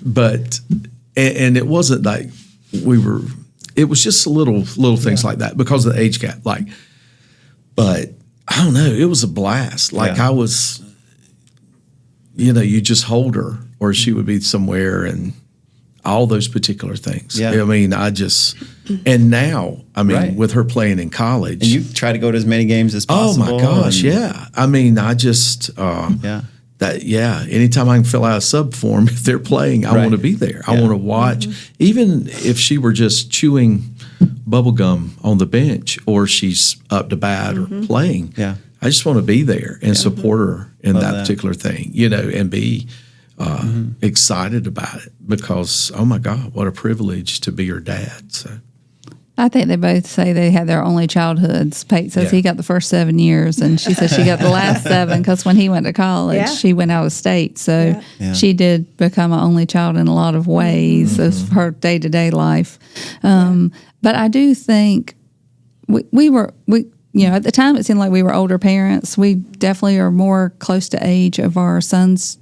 favorite. And it wasn't like it was just little things like that because of the age gap. But I don't know, it was a blast. I was, you just hold her or she would be somewhere and all those particular things. Yeah. I mean, and now, with her playing in college. And you try to go to as many games as possible. Oh my gosh, yeah. I mean, I just, anytime I can fill out a sub form, if they're playing, I want to be there. I want to watch. Even if she were just chewing bubble gum on the bench or she's up to bat or playing. Yeah. I just want to be there and support her in that particular thing, and be excited about it because, oh my God, what a privilege to be her dad. So I think they both say they had their only childhoods. Pate says he got the first 7 years, and she says she got the last 7 because when he went to college, she went out of state. So she did become an only child in a lot of ways of her day-to-day life. But I do think we were at the time it seemed like we were older parents. We definitely are more close to age of our son's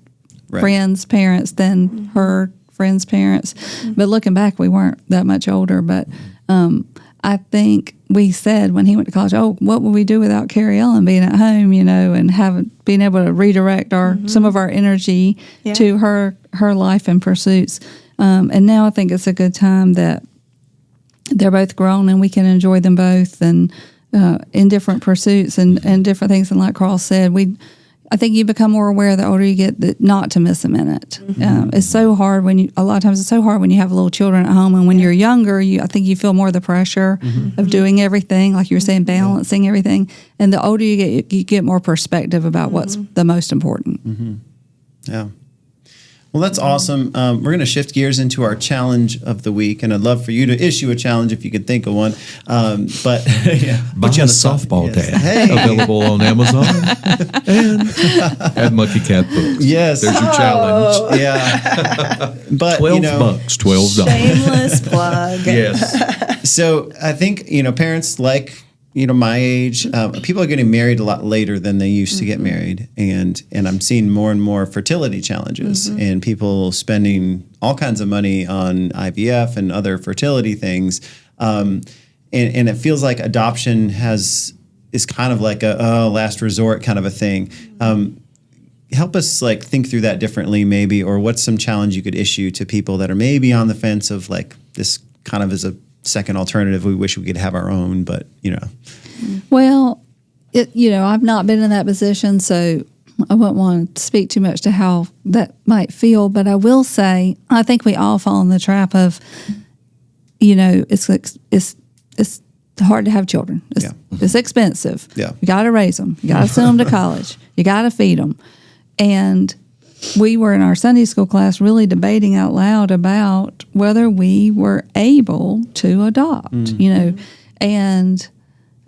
friends' parents than her friends' parents. But looking back, we weren't that much older. But I think we said when he went to college, what would we do without Carrie Ellen being at home, and being able to redirect some of our energy to her life and pursuits. And now I think it's a good time that they're both grown and we can enjoy them both and in different pursuits and different things. And like Carl said, I think you become more aware the older you get that not to miss a minute. It's so hard a lot of times it's so hard when you have little children at home. And when you're younger, I think you feel more the pressure of doing everything, like you were saying, balancing everything. And the older you get more perspective about what's the most important. Yeah. Well, that's awesome. We're going to shift gears into our challenge of the week, and I'd love for you to issue a challenge if you could think of one. But Buy a softball dad, available on Amazon and at Monkey Cat Books. Yes, there's your challenge. Yeah, but $12, $12. Shameless plug. Yes. So I think parents like my age, people are getting married a lot later than they used to get married, and I'm seeing more and more fertility challenges and people spending all kinds of money on IVF and other fertility things, and it feels like adoption is kind of like a last resort kind of a thing. help us like think through that differently, maybe, or what's some challenge you could issue to people that are maybe on the fence of like this kind of as a second alternative. We wish we could have our own, but Well, I've not been in that position, so I wouldn't want to speak too much to how that might feel. But I will say, I think we all fall in the trap of, it's hard to have children. It's expensive. Yeah. You got to raise them. You got to send them to college. You got to feed them. And we were in our Sunday school class really debating out loud about whether we were able to adopt, and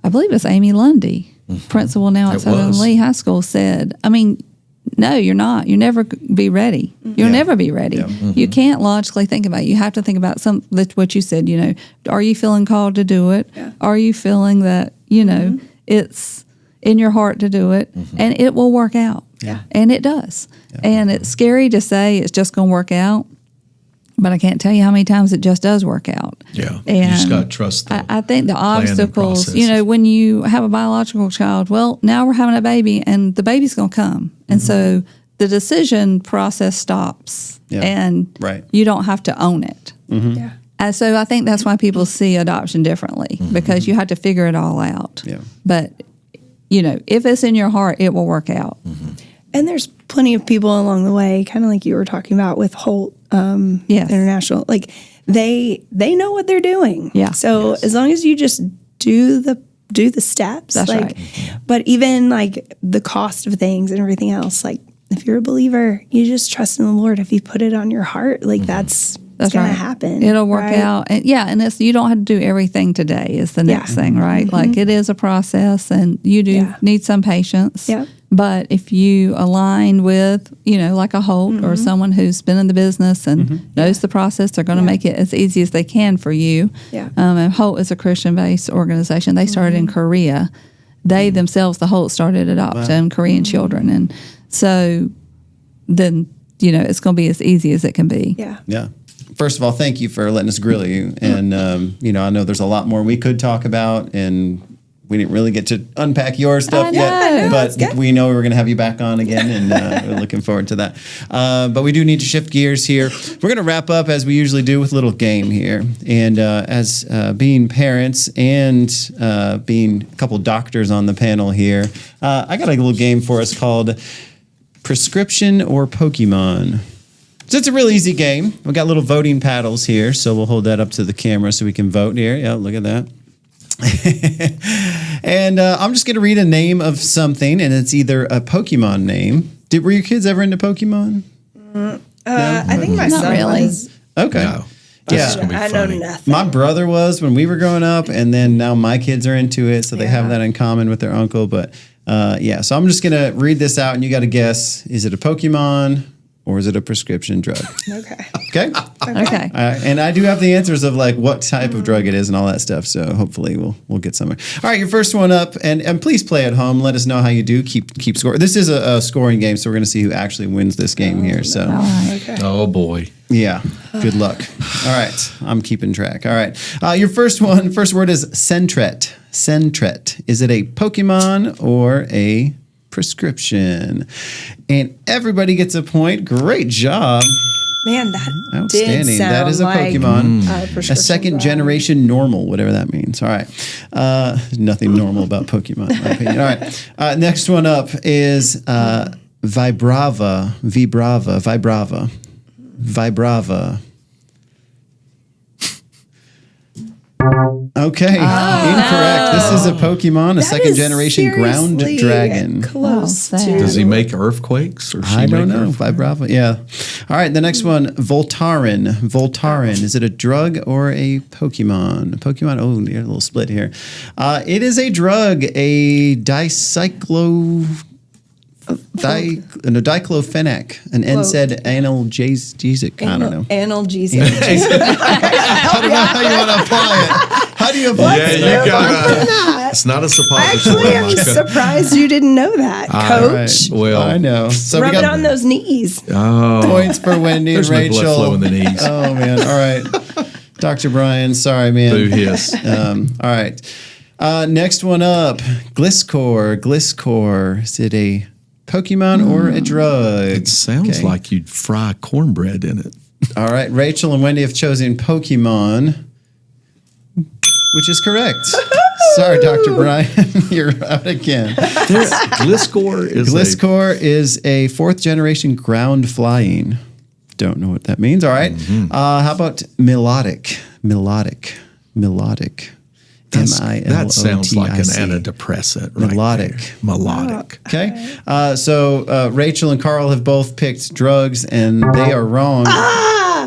I believe it's Amy Lundy, principal now at Southern Lee High School, said, no, you're not. You'll never be ready. You'll never be ready. Yeah. You can't logically think about it. You have to think about what you said, are you feeling called to do it? Yeah. Are you feeling that, it's in your heart to do it, and it will work out. Yeah. And it does. Yeah. And it's scary to say it's just going to work out, but I can't tell you how many times it just does work out. Yeah. And you just got to trust I think the obstacles, when you have a biological child, well, now we're having a baby and the baby's going to come. And so the decision process stops and you don't have to own it. Mm-hmm. Yeah. And so I think that's why people see adoption differently, because you have to figure it all out. Yeah. But, if it's in your heart, it will work out. Mm-hmm. And there's plenty of people along the way, kind of like you were talking about with Holt International. Like they know what they're doing. Yeah. So as long as you just do the steps, that's right. But even like the cost of things and everything else, like if you're a believer, you just trust in the Lord. If you put it on your heart, like that's going to happen. It'll work out. And and you don't have to do everything today is the next thing, right? Mm-hmm. Like it is a process and you do need some patience. Yeah. But if you align with, like a Holt or someone who's been in the business and knows the process, they're going to make it as easy as they can for you. Yeah. And Holt is a Christian-based organization. They started in Korea. They themselves, the Holt, started adopting Korean children. And so then, it's going to be as easy as it can be. Yeah. Yeah. First of all, thank you for letting us grill you. And, I know there's a lot more we could talk about, and we didn't really get to unpack your stuff yet, but we know we're going to have you back on again, and we're looking forward to that. But we do need to shift gears here. We're going to wrap up as we usually do with a little game here. And as being parents and being a couple doctors on the panel here, I got a little game for us called Prescription or Pokémon. So it's a real easy game. We've got little voting paddles here, so we'll hold that up to the camera so we can vote here. Yeah, look at that. And I'm just going to read a name of something, and it's either a Pokemon name. Were your kids ever into Pokemon? No? I think my son was. Okay. No. Yeah, I know nothing. My brother was when we were growing up, and then now my kids are into it, so they have that in common with their uncle. But so I'm just going to read this out, and you got to guess, is it a Pokemon or is it a prescription drug? Okay. Okay. And I do have the answers of like what type of drug it is and all that stuff. So hopefully we'll get somewhere. All right, your first one up, and please play at home. Let us know how you do. Keep score. This is a scoring game, so we're going to see who actually wins this game here. So. Okay. Oh boy. Yeah. Good luck. All right. I'm keeping track. All right. Your first word is Centret. Centret. Is it a Pokemon or a prescription? And everybody gets a point. Great job. Man, that outstanding. Did sound that is a like Pokemon. A second generation normal, whatever that means. All right. Nothing normal about Pokemon, in my opinion. All right. Next one up is Vibrava. Okay, incorrect. This is a Pokemon, a second generation ground dragon. Close. Does he make earthquakes? Or I don't know. Vibrava. Yeah. All right. The next one, Voltaren. Voltaren. Is it a drug or a Pokemon? Pokemon. Oh, a little split here. It is a drug. A diclofenac, an NSAID analgesic. I don't know. Analgesic. I don't know how you want to apply it. How do you apply it? Yeah, you got It's not a suppository. Actually, I'm surprised you didn't know that, Coach. Right. Well, I know. So rub it on those knees. Oh. Points for Wendy and Rachel. There's no blood flow in the knees. Oh, man. All right. Dr. Bryan, sorry, man. Boo hiss. All right. Next one up, Gliscor. Is it a Pokemon or a drug? It sounds like you'd fry cornbread in it. All right, Rachel and Wendy have chosen Pokemon, which is correct. Sorry, Dr. Bryan, you're out again. Gliscor is a fourth generation ground flying. Don't know what that means. All right. How about melodic? Melodic. M-I-L-O-T-I-C. That sounds like an antidepressant, right? Melodic. Melodic. Okay. So Rachel and Carl have both picked drugs, and they are wrong.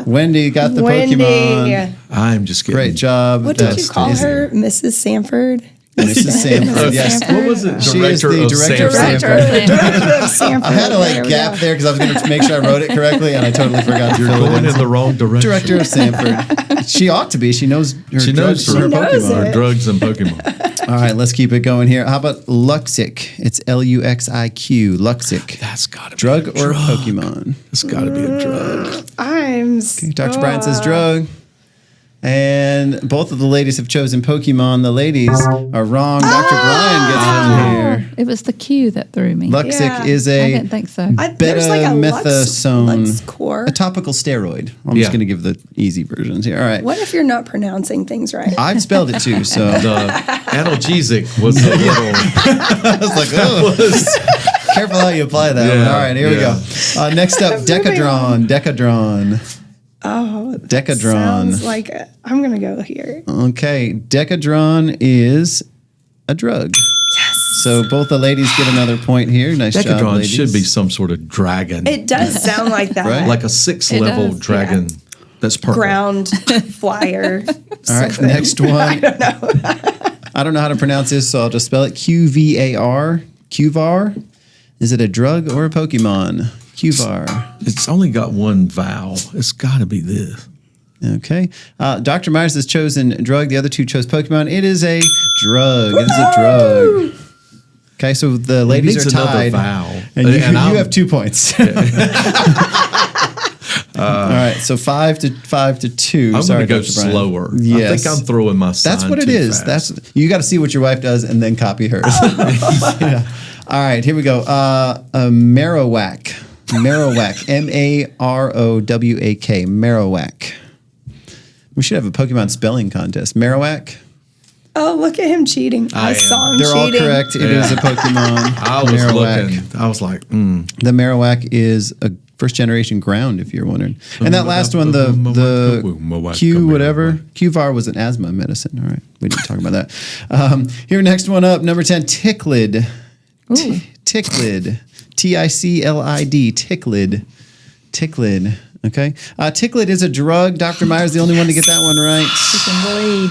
Wendy got the Pokemon. I'm just kidding. Great job. What did you call her? Mrs. Sanford? Mrs. Sanford, yes. What was it? She is the director of Sanford. Director of Sanford. I had a gap there because I was going to make sure I wrote it correctly, and I totally forgot to You're fill it going in. in the wrong direction. Director of Sanford. She ought to be. She knows her drugs and her Pokemon. Drugs and Pokemon. All right, let's keep it going here. How about Luxic? It's Luxiq. Luxic. That's got to be Drug a or drug. Pokemon? It's got to be a drug. Dr. Bryan says drug. And both of the ladies have chosen Pokemon. The ladies are wrong. Dr. Bryan gets one here. It was the Q that threw me. Luxic is I a didn't think so. There's like a betamethasone, Luxcor. a topical steroid. I'm just going to give the easy versions here. All right. What if you're not pronouncing things right? I've spelled it too, so. The analgesic was a little. I was like, oh. Careful how you apply that one. All right, here we go. Next up, Decadron. Oh, Decadron. sounds like I'm going to go here. Okay, Decadron is a drug. Yes. So both the ladies get another point here. Nice job, Decadron ladies. should be some sort of dragon. It does sound like that. Right? Like a 6-level does, dragon that's purple. Ground flyer. All right, next one. I don't know how to pronounce this, so I'll just spell it Qvar. Qvar. Is it a drug or a Pokemon? Qvar. It's only got one vowel. It's got to be this. Okay. Dr. Myers has chosen drug. The other two chose Pokemon. It is a drug. It is a drug. Okay, so the ladies needs are tied. another vowel. And you I'm- have 2 points. All right, so 5 to 2. I'm Sorry, going to go Dr. Bryan. slower. Yes. I think I'm throwing my sign That's what it too is. fast. You got to see what your wife does and then copy hers. Yeah. All right, here we go. Marowak. Marowak. M-A-R-O-W-A-K. Marowak. We should have a Pokemon spelling contest. Marowak. Oh, look at him cheating. I saw him They're all cheating. correct. It is a Pokemon. I was Marowak. looking. I was like, The Marowak is a first generation ground, if you're wondering. And that last one, the Q whatever, Qvar was an asthma medicine. All right, we didn't talk about that. Here, next one up, number 10, Ticklid. Ticklid. T-I-C-L-I-D. Ticklid. Ticklid. Okay. Ticklid is a drug. Dr. Myers, the only one to get that one right. It's in the lead.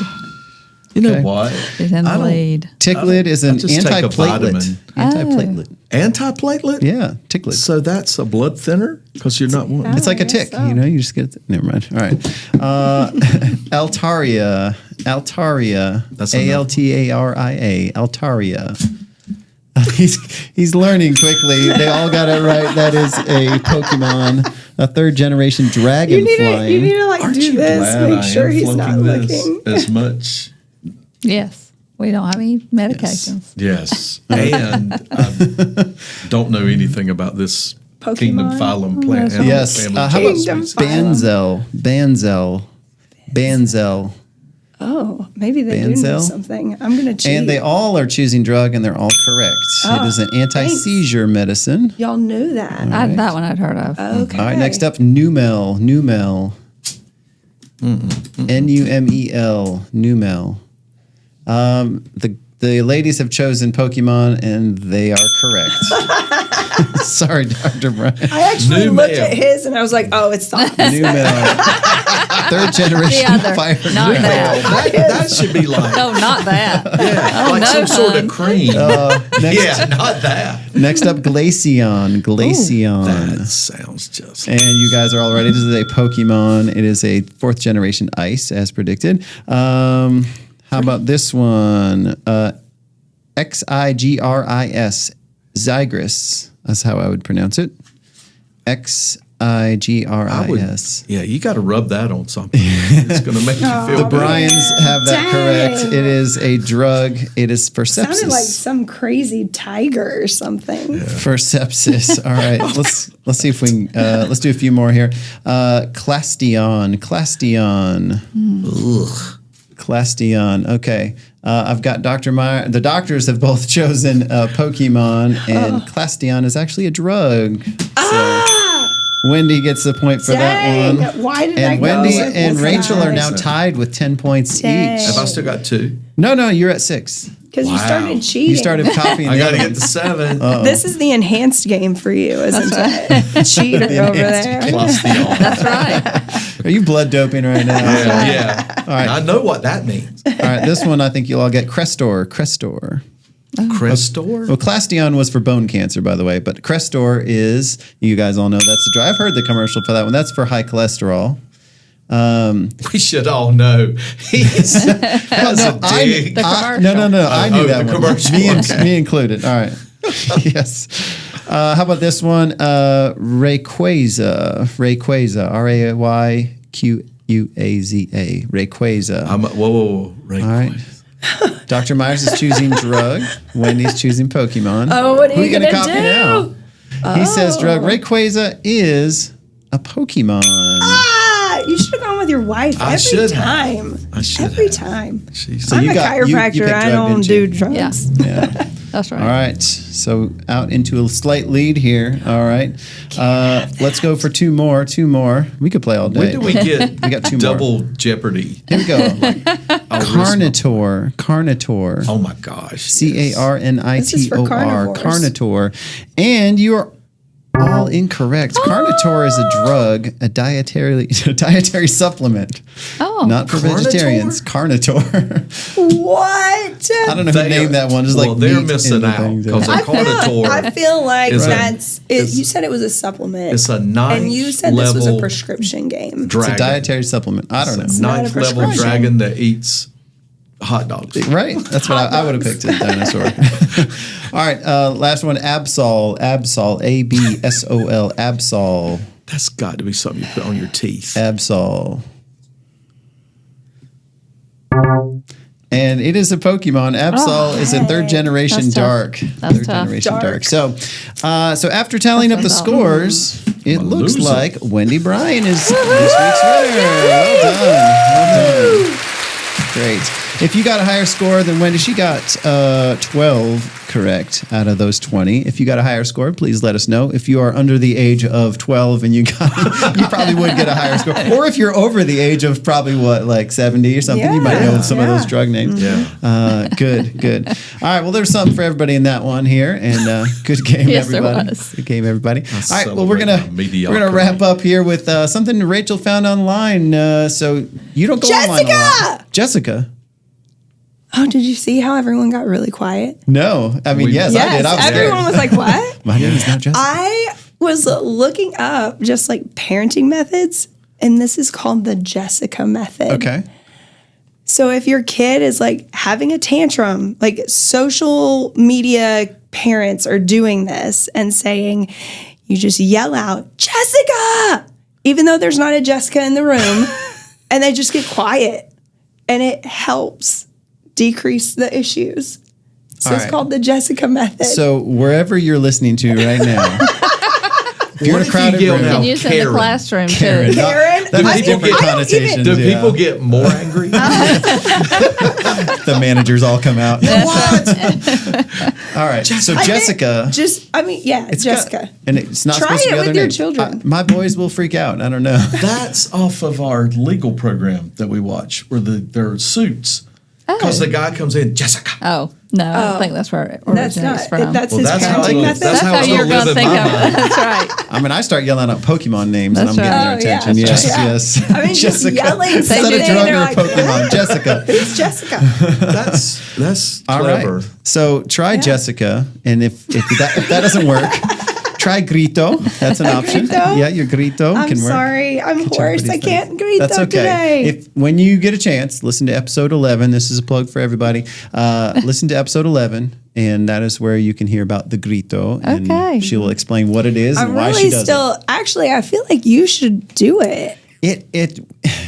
you know Okay. what? It's in the lead. Ticklid is an I'll just take a antiplatelet. vitamin. Antiplatelet. Antiplatelet? Yeah, Ticklid. So that's a blood thinner? Because you're not one. It's like a I tick, guess so. you know. You just get it. Never mind. All right. Altaria. That's another Altaria. Altaria. He's learning quickly. They all got it right. That is a Pokemon, a third generation dragon You need flying. to like Aren't do you this. glad Make I sure am he's not floating this looking. as much? Yes. We don't have any medications. Yes. And I don't know anything about this Pokemon? kingdom phylum plant. animal Yes. family How about Kingdom Banzel? Oh, maybe they do know Banzel? something. I'm going to cheat. And they all are choosing drug, and they're all correct. It is an anti-seizure medicine. Y'all knew that. That one I'd heard of. Okay. All right, next up, Numel. Numel. N-U-M-E-L. Numel. The ladies have chosen Pokemon, and they are correct. Sorry, Dr. Bryan. I actually New looked mail. at his and I was like, oh, it's not. Numel. Third generation The other. fire Not dragon. that. That should be like, No, not that. yeah, Oh, like no, some sort hon. of cream. Next, Yeah, not that. next up, Glaceon. Glaceon. That sounds just. And you guys are all right. This is a Pokemon. It is a fourth generation ice, as predicted. How about this one? Xigris. Zygris. That's how I would pronounce it. Xigris. Migris. Yeah, you got to rub that on something. It's going to make you feel The good. Bryans have that correct. Dang. It is a drug. It is for sepsis. Sounded like some crazy tiger or something. For sepsis. All right, let's see if we can. Let's do a few more here. Clastion. Clastion. Okay. I've got Dr. Meyer. The doctors have both chosen Pokemon, and Clastion is actually a drug. So Wendy gets the point for Dang, that one. why did I And go Wendy with and this Rachel guy? are now tied with 10 points Dang. each. Have I still got 2? No, you're at 6. Because you Wow. started cheating. You started copying. I the got to other get to 7. This is the enhanced game for you, isn't it? Cheater over there. Plus the all. That's right. Are you blood doping right now? Yeah. All right. I know what that means. All right, this one I think you'll all get. Crestor. Crestor? Well, Clastion was for bone cancer, by the way, but Crestor is, you guys all know that's the drug. I've heard the commercial for that one. That's for high cholesterol. We should all know. He's has a dig. The commercial. No. I knew that the one. commercial. Me included. All right. Yes. How about this one? Rayquaza. Rayquaza. Rayquaza. Whoa. Right. All right. Dr. Myers is choosing drug. Wendy's choosing Pokemon. Oh, what are Who you gonna gonna copy do? now? He says drug. Rayquaza is a Pokemon. You should have gone with your wife I every should have. time. I should Every have. time. She's I'm you a got- you chiropractor. picked I drug, don't didn't do you? Yeah. drugs. Yeah. That's right. All right. So out into a slight lead here. All right. Let's go for two more. We could play all day. When do we get We got 2 more. double Jeopardy? Here we go. Carnotaur. Oh my gosh. Carnitor. This is for carnivores. Carnotaur. And you are all incorrect. Carnotaur is a drug, a dietary supplement. Oh. Not for Carnotaur? vegetarians. Carnotaur. What? I don't know who named that one. Just like they're meat missing in the out things. because a Carnotaur I feel like is a- that's it. it's- You said it was a supplement. it's a ninth and you said this was a level prescription game. It's dragon. a dietary supplement. I don't know. not a 9th level prescription. dragon that eats hot dogs. Right? That's what I would have picked. A dinosaur. All right. Last one. Absol. ABSOL. Absol. That's got to be something you put on your teeth. Absol. And it is a Pokemon. Absol is a 3rd generation That's tough. dark. That's 3rd tough. generation dark. Dark. So after tallying up the That's scores, it I'm a looks loser. like Wendy Bryan is this week's winner. Well done. Great. If you got a higher score than Wendy, she got 12 correct out of those 20. If you got a higher score, please let us know. If you are under the age of 12 and you probably would get a higher score. Or if you're over the age of probably like 70 or something, you might know some of those drug names. Yeah. Good. All right. Well, there's something for everybody in that one here, and good game, Yes, there everybody. was. Good game, everybody. All right. Well, celebrate my we're gonna mediocrity. wrap up here with something Rachel found online. So you don't go online a lot. Jessica. Oh, did you see how everyone got really quiet? No, I mean, yes, I did. I was everyone there. was like, "What?" My name is not Jessica. I was looking up just like parenting methods, and this is called the Jessica method. Okay. So if your kid is like having a tantrum, like social media parents are doing this and saying, you just yell out, "Jessica!" even though there's not a Jessica in the room, and they just get quiet, and it helps decrease the issues. So All it's right. called the Jessica method. So wherever you're listening to right now, if you're in a crowded yell room, now? And use it in the Karen. classroom Karen. too. Karen, that has people different get- connotations. Do yeah. people get more angry? The managers all come out. All right. So Jessica. It's Jessica. And it's not Try supposed to be it other with your names. children. My boys will freak out. I don't know. That's off of our legal program that we watch, where there are suits. Because the guy comes in, Jessica. Oh, no, I don't think that's where it That's originates not. from. That's Well, his that's how parenting it- method. that's how it's you're gonna going to live in think my of mind. it. That's right. I mean, I start yelling out Pokemon names and I'm That's getting their right. Oh, yeah. attention. That's Yes, right. yes. I mean, just yelling Is that something, a drug they're or a like, Pokemon? Jessica. Who's Jessica? That's All clever. right. So try Jessica, and if that doesn't work, Try grito. That's an option. Grito? Yeah, your grito I'm can work. sorry. I'm hoarse. I can't grito That's okay. today. When you get a chance, listen to episode 11. This is a plug for everybody. Listen to episode 11, and that is where you can hear about the grito. And Okay. she will explain what it is and I'm why really she does still, actually, I feel like you should do it. it.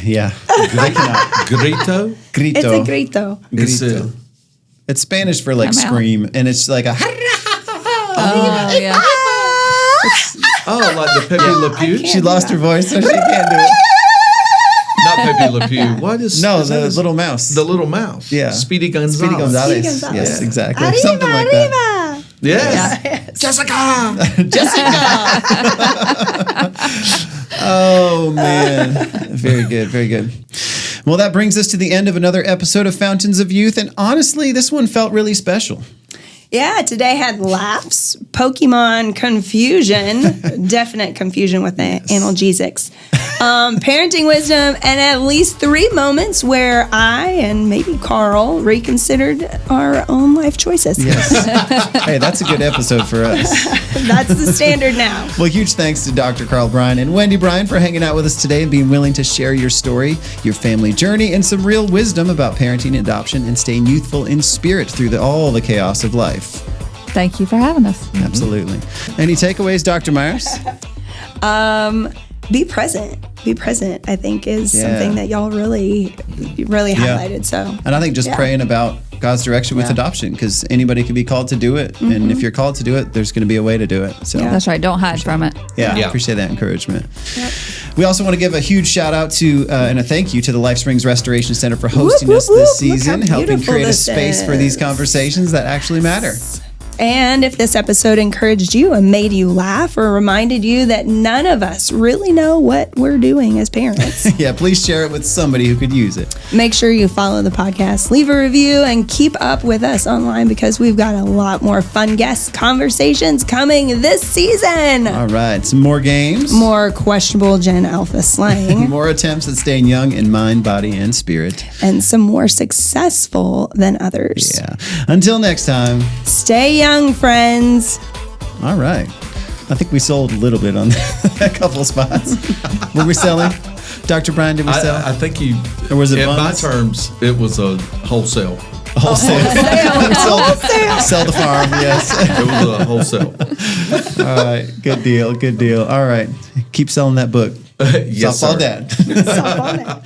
Yeah. I cannot. Grito. Grito. It's a grito. It's Grito. It's Spanish for like I'm out. scream, and it's like a. Oh, yeah. Oh, like the Pepe Le Pew. can't She do lost that. her voice, so she can't do it. Not Pepe Le Pew. What is No, is that the his- little mouse. The little mouse. Yeah. Speedy Gonzales. Speedy Gonzales. Speedy Gonzales. Yes, exactly. Arriba, Something like that. arriba. Yes. Jessica. Oh man, very good, very good. Well, that brings us to the end of another episode of Fountains of Youth, and honestly, this one felt really special. Yeah, today had laughs, Pokemon confusion, definite confusion with the analgesics, parenting wisdom, and at least 3 moments where I and maybe Carl reconsidered our own life choices. Yes. Hey, that's a good episode for us. That's the standard now. Well, huge thanks to Dr. Carl Bryan and Wendy Bryan for hanging out with us today and being willing to share your story, your family journey, and some real wisdom about parenting, adoption, and staying youthful in spirit through all the chaos of life. Thank you for having us. Absolutely. Any takeaways, Dr. Myers? Be present. Be present, I think, is Yeah. something that y'all really highlighted. So, And I think just Yeah. praying about God's direction with adoption, because anybody can be called to do it. And if you're called to do it, there's going to be a way to do it. So That's right. Don't hide from it. yeah, I Yeah. appreciate that encouragement. We also want to give a huge shout out to and a thank you to the Life Springs Restoration Center for hosting Whoop, us whoop, this whoop. Look season, how helping beautiful create a this space for these is. conversations that actually matter. and if this episode encouraged you and made you laugh or reminded you that none of us really know what we're doing as parents, Yeah, please share it with somebody who could use it. make sure you follow the podcast, leave a review, and keep up with us online because we've got a lot more fun guest conversations coming this season. All right, some more games, More questionable Gen Alpha slang, more attempts at staying young in mind, body, and spirit. and some more successful than others. Yeah. Until next time. Stay young, friends. All right. I think we sold a little bit on a couple of spots. Were we selling? Dr. Bryan, did we sell? I think you. Or was it in my buns? terms? It was a wholesale. Wholesale. Sell the farm, yes. It was a wholesale. All right. Good deal. Good deal. All right. Keep selling that book. Yes, Softball sir. Dad. Stop on it.